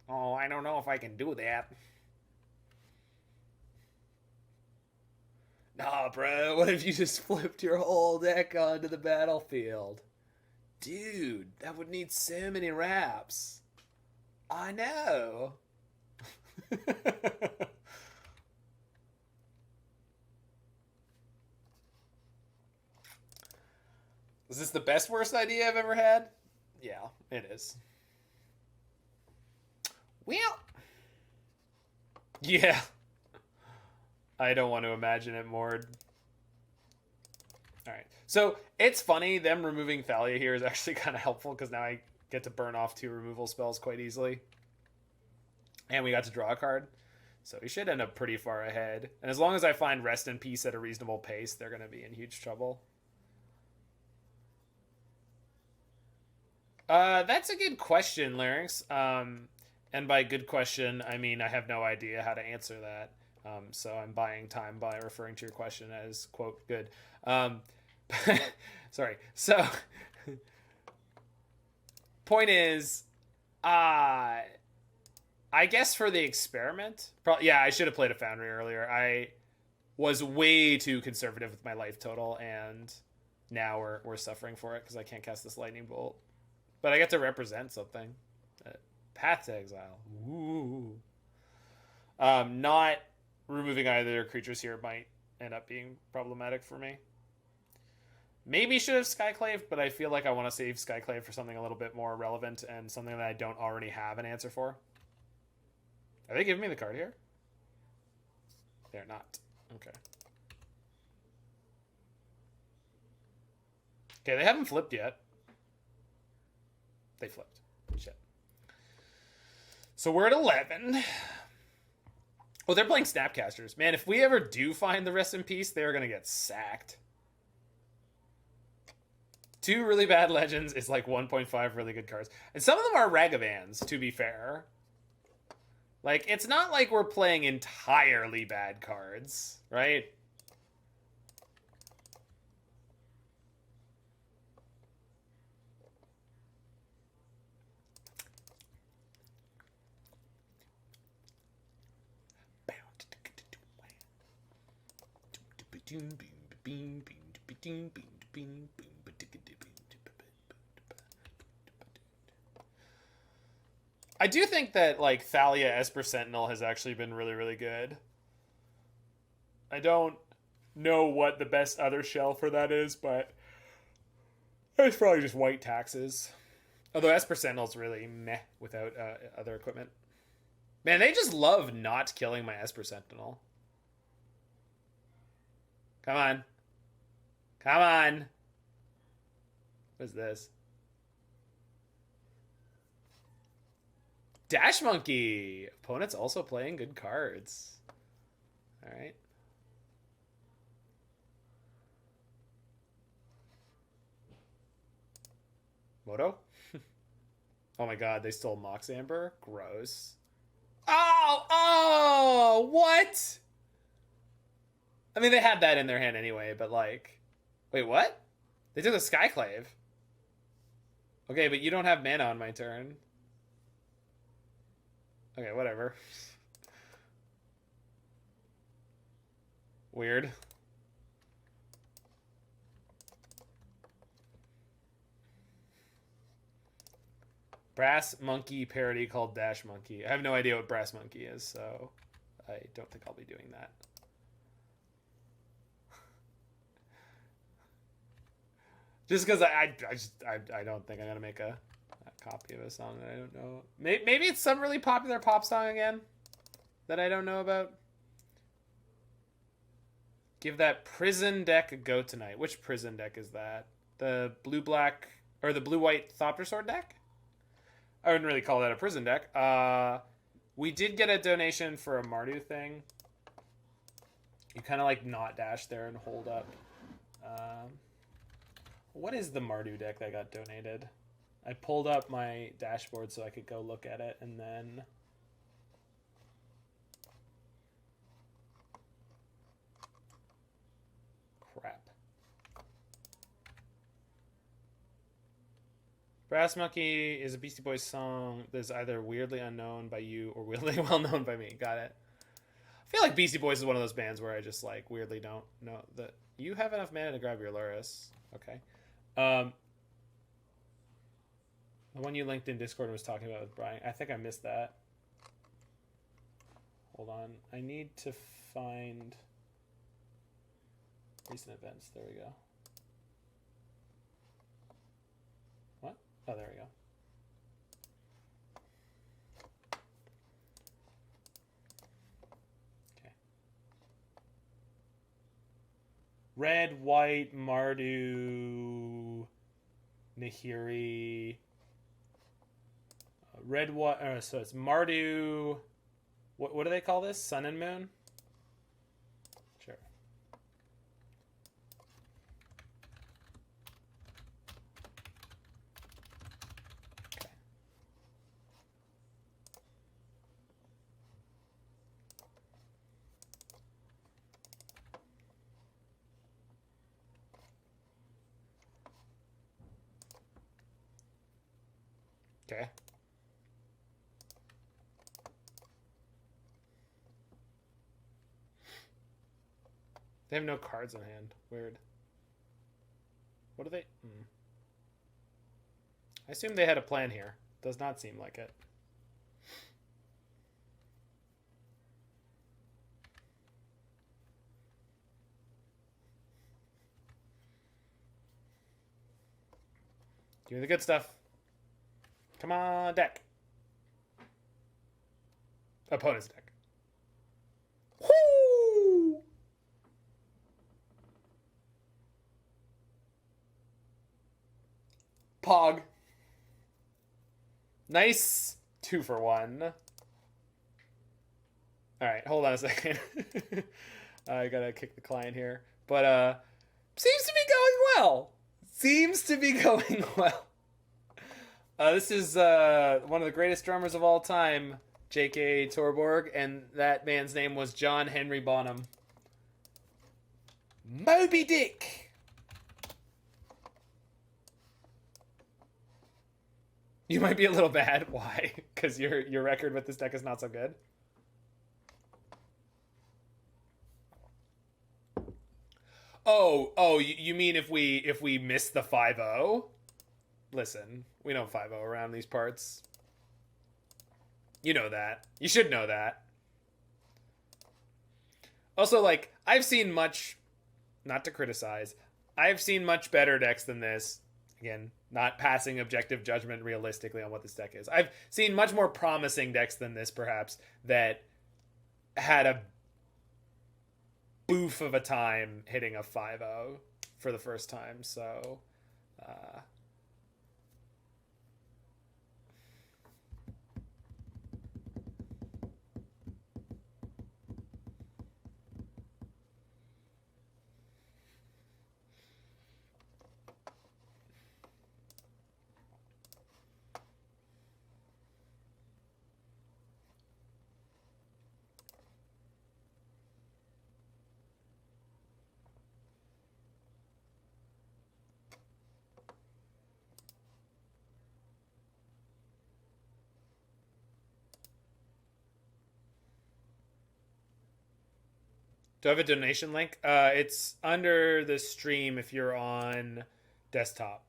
Oh, I don't know if I can do that. Nah, bro, what if you just flipped your whole deck onto the battlefield? Dude, that would need so many wraps. I know. Is this the best worst idea I've ever had? Yeah, it is. Well, yeah. I don't want to imagine it more. All right. So it's funny, them removing Thalia here is actually kind of helpful because now I get to burn off 2 removal spells quite easily. And we got to draw a card. So we should end up pretty far ahead. And as long as I find Rest in Peace at a reasonable pace, they're going to be in huge trouble. That's a good question, Larynx. And by good question, I mean I have no idea how to answer that. So I'm buying time by referring to your question as, quote, good. Sorry. So, point is, I guess for the experiment, yeah, I should have played a Foundry earlier. I was way too conservative with my life total, and now we're suffering for it because I can't cast this Lightning Bolt. But I get to represent something. Path to Exile. Ooh. Not removing either creatures here might end up being problematic for me. Maybe should have Skyclave, but I feel like I want to save Skyclave for something a little bit more relevant and something that I don't already have an answer for. Are they giving me the card here? They're not. Okay. Okay, they haven't flipped yet. They flipped. Shit. So we're at 11. Oh, they're playing Snapcasters. Man, if we ever do find the Rest in Peace, they're going to get sacked. 2 really bad legends is like 1.5 really good cards. And some of them are Ragavans, to be fair. Like, it's not like we're playing entirely bad cards, right? I do think that, like, Thalia Esper Sentinel has actually been really, really good. I don't know what the best other shell for that is, but it's probably just white taxes. Although Esper Sentinel's really meh without other equipment. Man, they just love not killing my Esper Sentinel. Come on. Come on. What is this? Dash Monkey. Opponent's also playing good cards. All right. Moto? Oh my god, they stole Mox Amber? Gross. Oh, what? I mean, they had that in their hand anyway, but like... Wait, what? They took a Skyclave. Okay, but you don't have mana on my turn. Okay, whatever. Weird. Brass Monkey parody called Dash Monkey. I have no idea what Brass Monkey is, so I don't think I'll be doing that. Just because I don't think I'm gonna make a copy of a song that I don't know. Maybe it's some really popular pop song again that I don't know about. Give that prison deck a go tonight. Which prison deck is that? The blue-black or the blue-white Thopter Sword deck? I wouldn't really call that a prison deck. We did get a donation for a Mardu thing. You kind of like not dash there and hold up. What is the Mardu deck that got donated? I pulled up my dashboard so I could go look at it, and then... Crap. Brass Monkey is a Beastie Boys song that is either weirdly unknown by you or weirdly well known by me. Got it. I feel like Beastie Boys is one of those bands where I just like weirdly don't know that you have enough mana to grab your Lurrus. Okay. The one you linked in Discord was talking about with Brian. I think I missed that. Hold on. I need to find recent events. There we go. What? Oh, there we go. Okay. Red, white, Mardu, Nahiri. Red, white. So it's Mardu. What do they call this? Sun and Moon? Sure. Okay. Okay. They have no cards on hand. Weird. What are they? I assume they had a plan here. Does not seem like it. Give me the good stuff. Come on, deck. Opponent's deck. Woo! Pog. Nice 2-for-1. Alright, hold on a second. I gotta kick the client here. But, seems to be going well. Seems to be going well. This is one of the greatest drummers of all time, J.K. Torborg, and that man's name was John Henry Bonham. Moby Dick! You might be a little bad. Why? Because your record with this deck is not so good? Oh, you mean if we miss the 5-0? Listen, we don't 5-0 around these parts. You know that. You should know that. Also, like, I've seen much, not to criticize, I've seen much better decks than this. Again, not passing objective judgment realistically on what this deck is. I've seen much more promising decks than this, perhaps, that had a boof of a time hitting a 5-0 for the first time. So, do I have a donation link? It's under the stream if you're on desktop.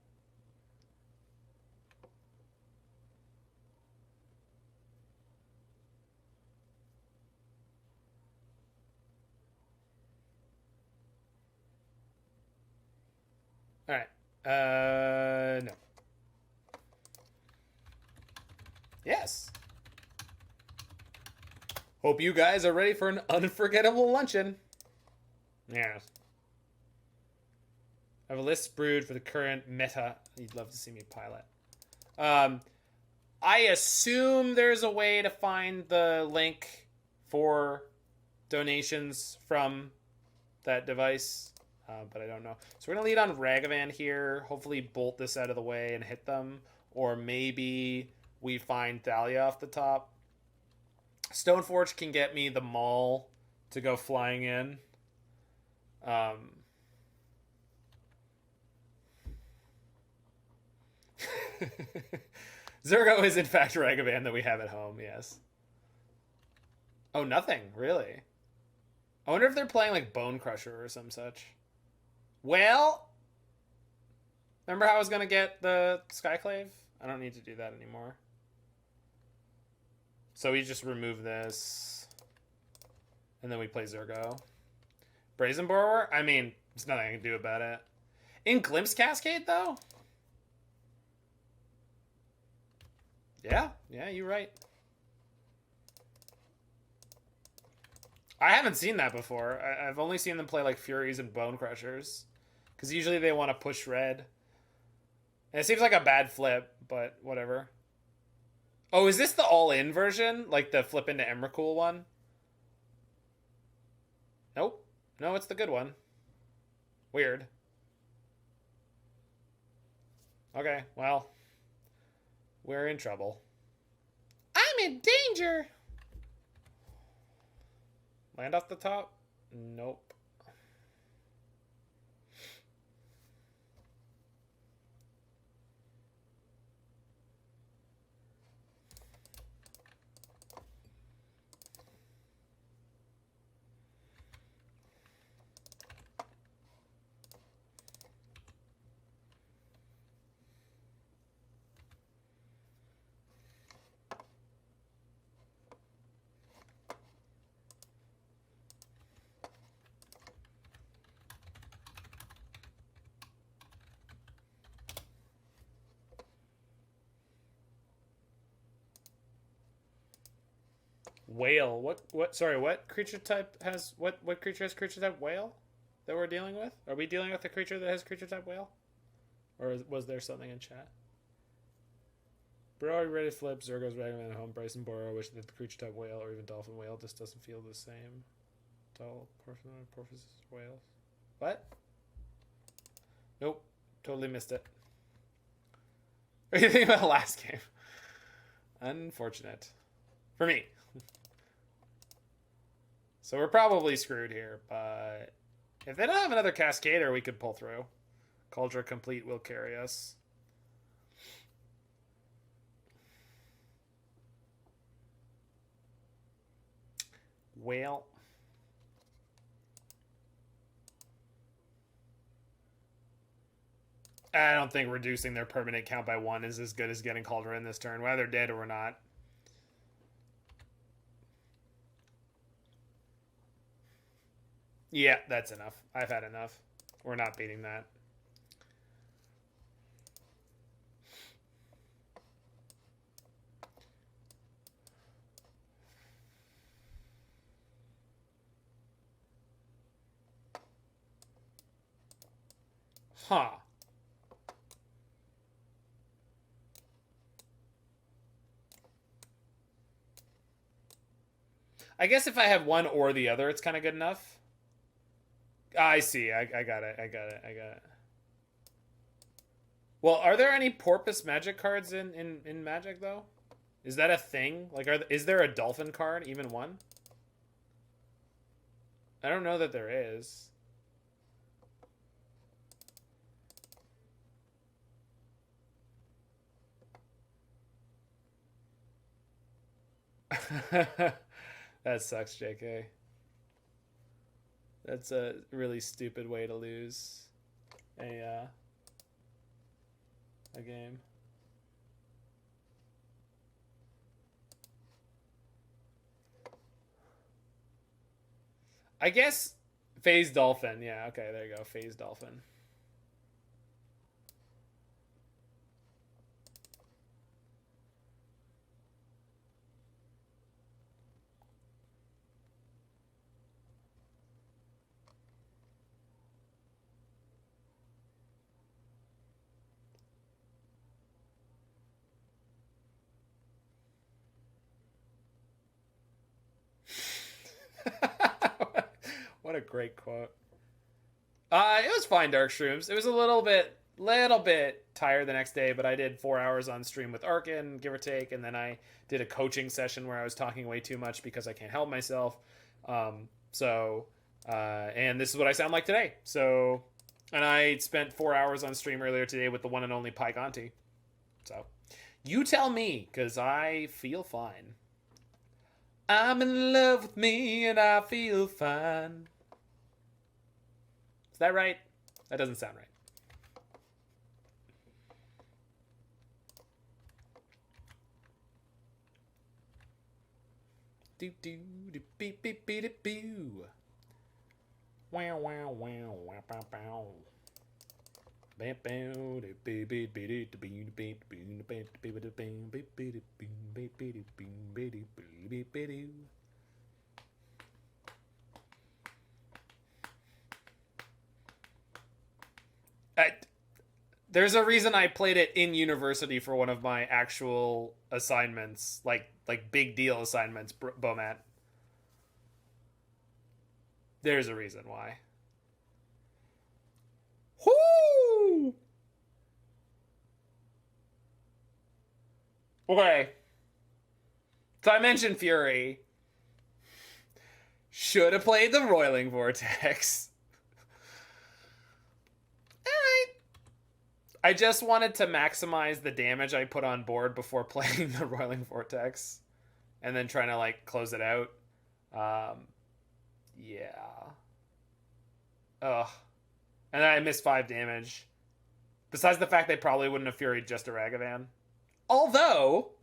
All right. No. Yes. Hope you guys are ready for an unforgettable luncheon. Yes. I have a list brewed for the current meta. You'd love to see me pilot. I assume there's a way to find the link for donations from that device, but I don't know. So we're going to lead on Ragavan here. Hopefully bolt this out of the way and hit them. Or maybe we find Thalia off the top. Stoneforge can get me the Maul to go flying in. Zurgo is in fact Ragavan that we have at home, yes. Oh, nothing, really. I wonder if they're playing like Bone Crusher or some such. Well, remember how I was going to get the Skyclave I don't need to do that anymore. So we just remove this. And then we play Zurgo. Brazen Borrower? I mean, there's nothing I can do about it. In Glimpse Cascade, though? Yeah, you're right. I haven't seen that before. I've only seen them play like Furies and Bone Crushers. Because usually they want to push red. And it seems like a bad flip, but whatever. Oh, is this the all-in version? Like the flip into Emrakul one? Nope. No, it's the good one. Weird. Okay, well. We're in trouble. I'm in danger! Land off the top? Nope. Whale. What creature type has what creature has creature type whale that we're dealing with? Are we dealing with a creature that has creature type whale? Or was there something in chat? Bro, are you ready to flip? Zurgo's Ragavan at home. Bryson Borrow. Wish that the creature type whale or even dolphin whale just doesn't feel the same. Tall Porpoise whales. What? Nope. Totally missed it. What do you think about the last game? Unfortunate. For me. So we're probably screwed here, but if they don't have another Cascader, we could pull through. Kaldra Compleat will carry us. Well. I don't think reducing their permanent count by 1 is as good as getting Kaldra in this turn, whether dead or not. Yeah, that's enough. I've had enough. We're not beating that. Huh. I guess if I have one or the other, it's kind of good enough. I see. I got it. I got it. Well, are there any porpoise magic cards in Magic, though? Is that a thing? Like, is there a dolphin card, even one? I don't know that there is. That sucks, JK. That's a really stupid way to lose a game. I guess Phase Dolphin. Yeah, okay, there you go. Phase Dolphin. What a great quote. It was fine, Dark Shrooms. It was a little bit tired the next day, but I did 4 hours on stream with Arkin, give or take, and then I did a coaching session where I was talking way too much because I can't help myself. And this is what I sound like today. So, and I spent 4 hours on stream earlier today with the one and only Pygonti. So, you tell me, because I feel fine. I'm in love with me and I feel fine. Is that right? That doesn't sound right. Wow, wow, wow, wow, wow, wow. There's a reason I played it in university for one of my actual assignments, like big deal assignments, Bomat. There's a reason why. Whoo! Okay. So I mentioned Fury. Should have played the Roiling Vortex. Alright. I just wanted to maximize the damage I put on board before playing the Roiling Vortex. And then trying to, like, close it out. Yeah. Ugh. And then I missed 5 damage. Besides the fact they probably wouldn't have Furied just a Ragavan. Although...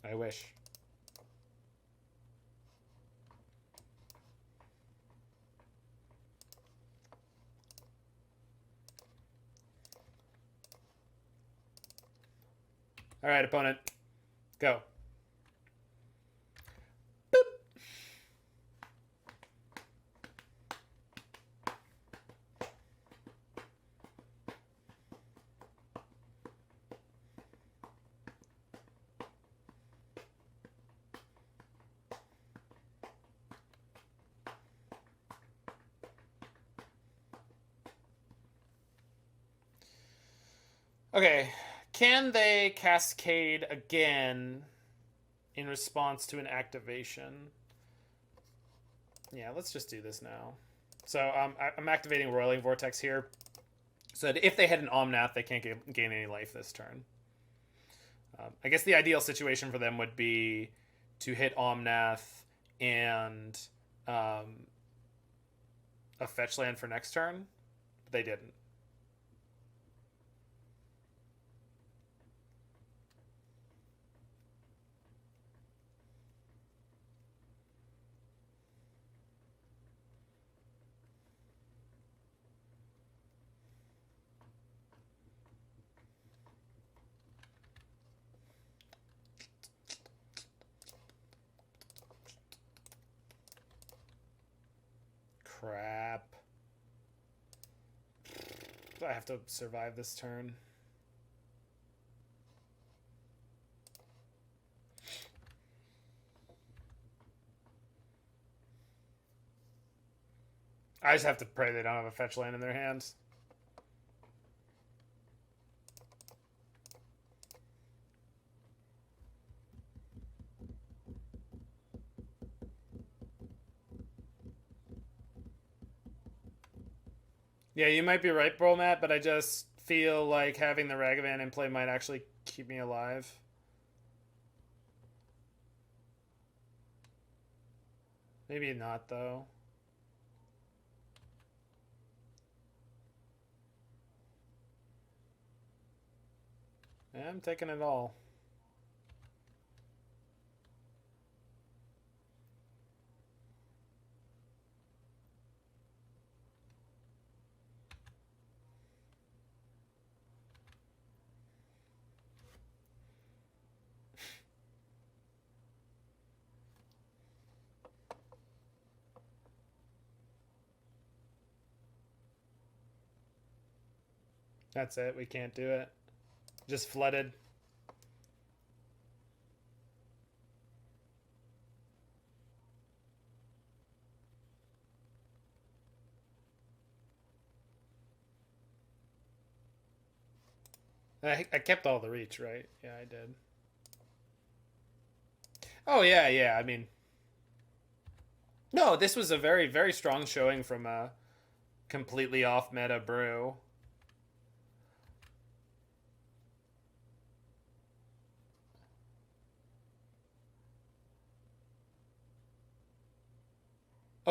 I wish. All right, opponent. Go. Boop. Okay. Can they cascade again in response to an activation? Yeah, let's just do this now. So I'm activating Roiling Vortex here. So that if they hit an Omnath, they can't gain any life this turn. I guess the ideal situation for them would be to hit Omnath and a fetch land for next turn. But they didn't. Crap. I have to survive this turn. I just have to pray they don't have a fetch land in their hands. Yeah, you might be right, bro, Matt, but I just feel like having the Ragavan in play might actually keep me alive. Maybe not, though. Yeah, I'm taking it all. That's it. We can't do it. Just flooded. I kept all the reach, right? Yeah, I did. Oh, yeah, yeah. I mean... No, this was a very, very strong showing from a completely off-meta brew.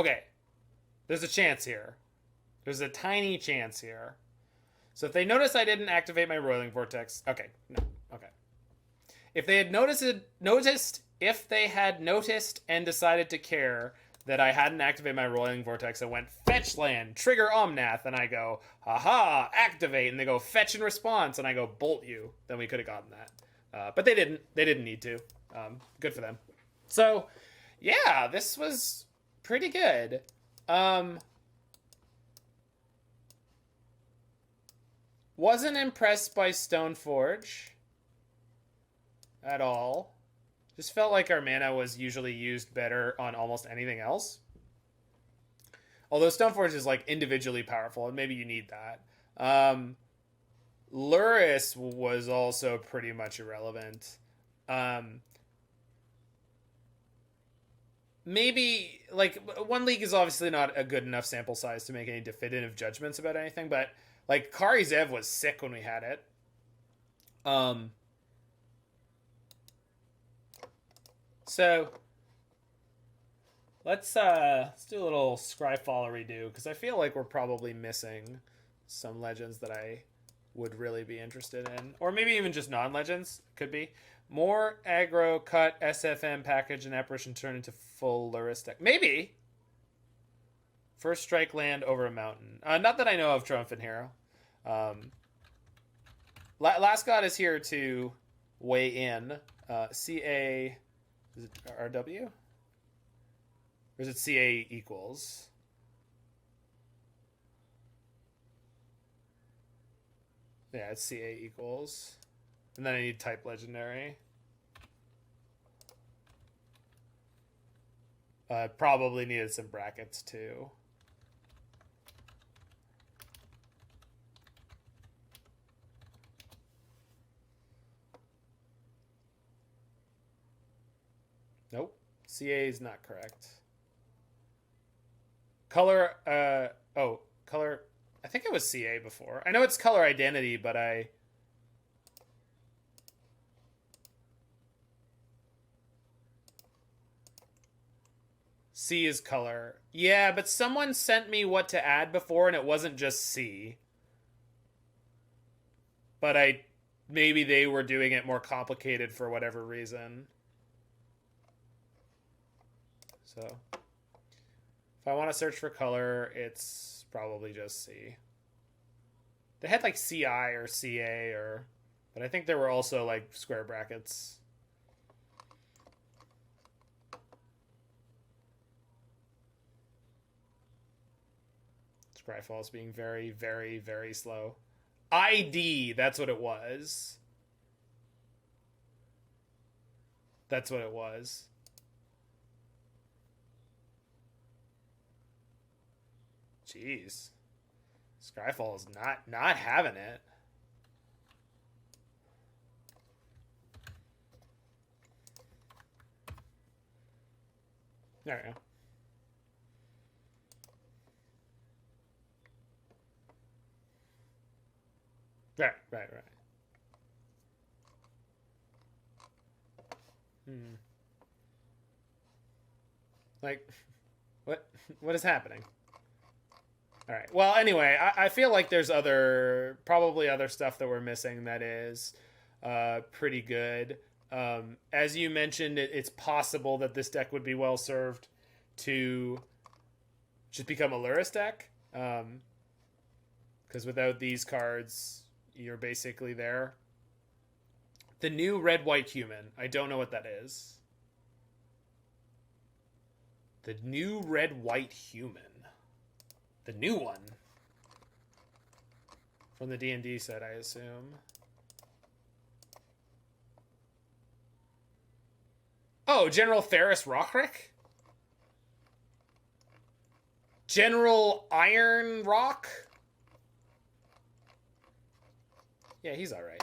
Okay, there's a chance here. There's a tiny chance here. So if they notice I didn't activate my Roiling Vortex, okay, no, okay. If they had if they had noticed and decided to care that I hadn't activated my Roiling Vortex and went fetch land, trigger Omnath, and I go, haha, activate, and they go fetch in response, and I go bolt you, then we could have gotten that. But they didn't. They didn't need to. Good for them. So, yeah, this was pretty good. Wasn't impressed by Stoneforge at all. Just felt like our mana was usually used better on almost anything else. Although Stoneforge is like individually powerful, and maybe you need that. Lurrus was also pretty much irrelevant. Maybe, like, one league is obviously not a good enough sample size to make any definitive judgments about anything, but, like, Kari Zev was sick when we had it. So, let's do a little Scryfall redo, because I feel like we're probably missing some legends that I would really be interested in. Or maybe even just non-legends, could be. More aggro, cut, SFM package, and apparition turn into full Lurrus deck. Maybe! First strike land over a mountain. Not that I know of, Triumphant Hero. Last God is here to weigh in. CA... Is it RW? Or is it CA equals? Yeah, it's CA equals. And then I need type legendary. Probably needed some brackets too. Nope. CA is not correct. Color, color, I think it was CA before. I know it's color identity, but C is color. Yeah, but someone sent me what to add before, and it wasn't just C. But maybe they were doing it more complicated for whatever reason. So, if I want to search for color, it's probably just C. They had like CI or CA, but I think there were also like square brackets. Scryfall is being very, very, very slow. ID, that's what it was. That's what it was. Jeez. Scryfall is not having it. There we go. Right. Like, what is happening? All right. Well, anyway, I feel like there's probably other stuff that we're missing that is pretty good. As you mentioned, it's possible that this deck would be well served to just become a Lurrus deck. Because without these cards, you're basically there. The new red-white human. I don't know what that is. The new red-white human. The new one. From the D&D set, I assume. Oh, General Theris Rockrick? General Iron Rock? Yeah, he's alright.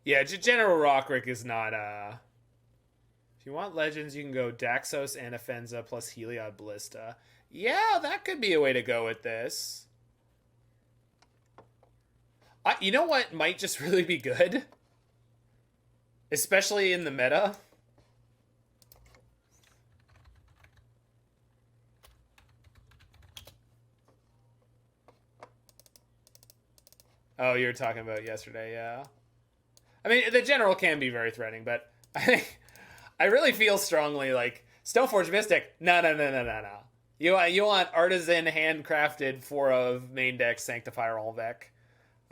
Yeah, General Rockrick is not If you want legends, you can go Daxos, Anafenza plus Heliod Ballista. Yeah, that could be a way to go with this. You know what might just really be good? Especially in the meta? Oh, you were talking about yesterday, yeah. I mean, the general can be very threatening, but I really feel strongly like Stoneforge Mystic. No. You want artisan handcrafted 4 of main deck Sanctifier en-Vec.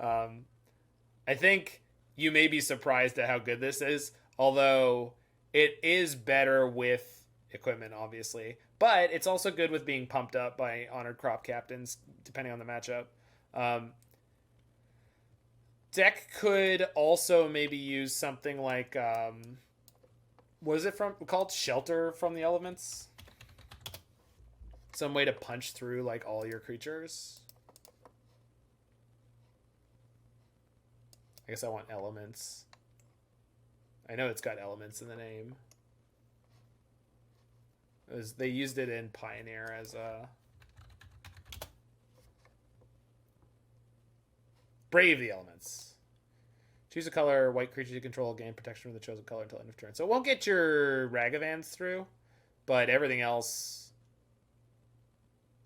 I think you may be surprised at how good this is, although it is better with equipment, obviously. But it's also good with being pumped up by Honored Crop Captains, depending on the matchup. Deck could also maybe use something like, what is it called? Shelter from the Elements? Some way to punch through like all your creatures. I guess I want elements. I know it's got elements in the name. They used it in Pioneer as a... Brave the Elements. Choose a color, white creature you control, gain protection from the chosen color until end of turn. So it won't get your Ragavans through, but everything else...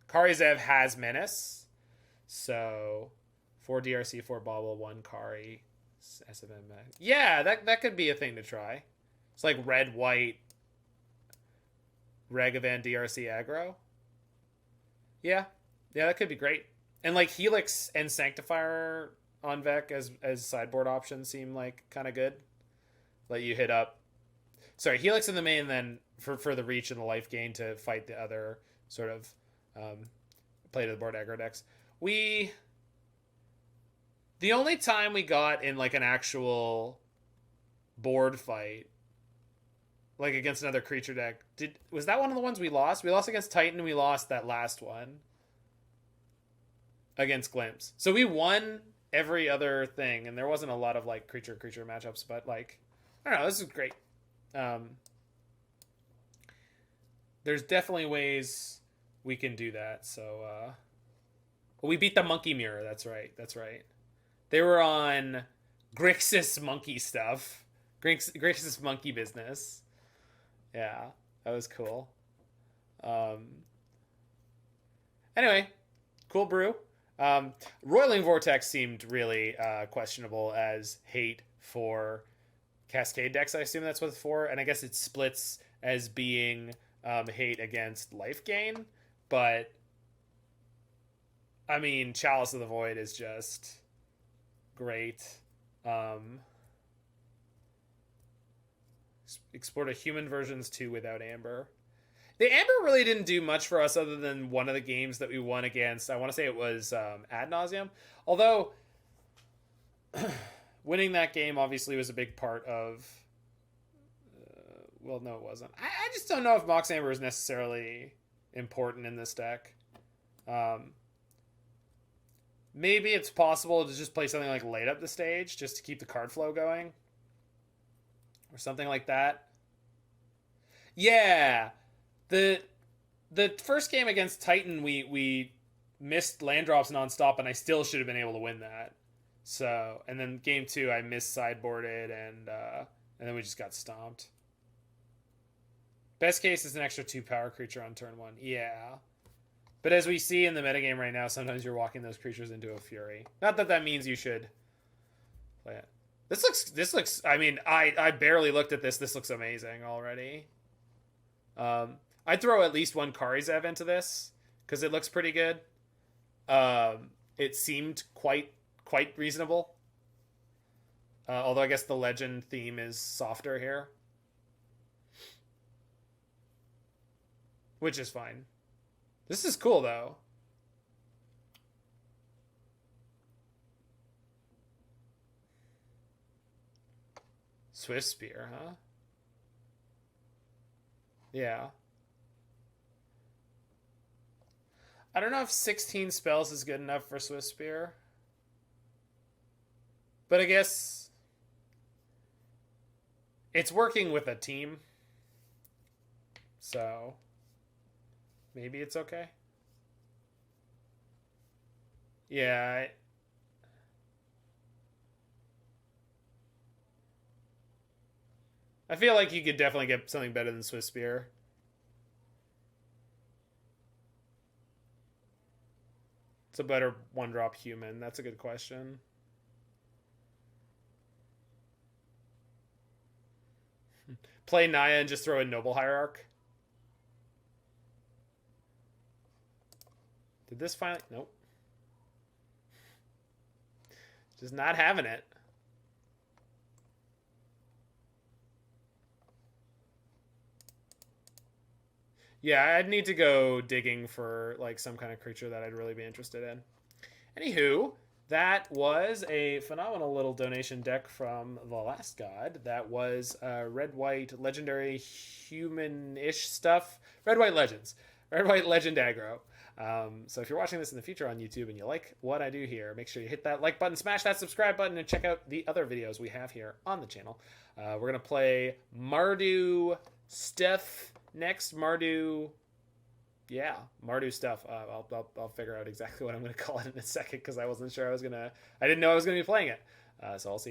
Karizev has Menace. So 4 DRC, 4 Bobble, 1 Kari, SFM. Yeah, that could be a thing to try. It's like red, white, Ragavan, DRC, aggro. Yeah, that could be great. And like Helix and Sanctifier en-Vec as sideboard options seem like kind of good. Let you hit up. Sorry, Helix in the main, then for the reach and the life gain to fight the other sort of play to the board aggro decks. The only time we got in like an actual board fight, like against another creature deck, was that one of the ones we lost? We lost against Titan. We lost that last one against Glimpse. So we won every other thing, and there wasn't a lot of like creature matchups. But like, I don't know. This is great. There's definitely ways we can do that. So we beat the Monkey Mirror. That's right. They were on Grixis monkey stuff. Grixis monkey business. Yeah, that was cool. Anyway, cool brew. Roiling Vortex seemed really questionable as hate for Cascade decks. I assume that's what it's for. And I guess it splits as being hate against life gain. But, I mean, Chalice of the Void is just... great. Explored a human versions 2 without Amber. The Amber really didn't do much for us other than one of the games that we won against. I want to say it was Ad Nauseam. Although winning that game obviously was a big part of... well, no, it wasn't. I just don't know if Mox Amber is necessarily important in this deck. Maybe it's possible to just play something like Light Up the Stage just to keep the card flow going. Or something like that. Yeah. The first game against Titan, we missed land drops nonstop, and I still should have been able to win that. So, and then game 2, I missed sideboarded, and then we just got stomped. Best case is an extra 2 power creature on turn 1. Yeah. But as we see in the metagame right now, sometimes you're walking those creatures into a fury. Not that that means you should play it. This looks, I mean, I barely looked at this. This looks amazing already. I'd throw at least one Karizev into this because it looks pretty good. It seemed quite reasonable. Although I guess the legend theme is softer here. Which is fine. This is cool, though. Swift Spear, huh? Yeah. I don't know if 16 spells is good enough for Swift Spear. But I guess it's working with a team. So maybe it's okay. Yeah. I feel like you could definitely get something better than Swift Spear. It's a better one-drop human. That's a good question. Play Naya and just throw in Noble Hierarch. Did this finally... Nope. Just not having it. Yeah, I'd need to go digging for like some kind of creature that I'd really be interested in. Anywho, that was a phenomenal little donation deck from the last god. That was red-white legendary human-ish stuff. Red-white legends. Red-white legend aggro. So if you're watching this in the future on YouTube and you like what I do here, make sure you hit that like button, smash that subscribe button, and check out the other videos we have here on the channel. We're going to play Mardu stuff next. Mardu stuff. I'll figure out exactly what I'm going to call it in a second because I wasn't sure I didn't know I was going to be playing it. So I'll see you.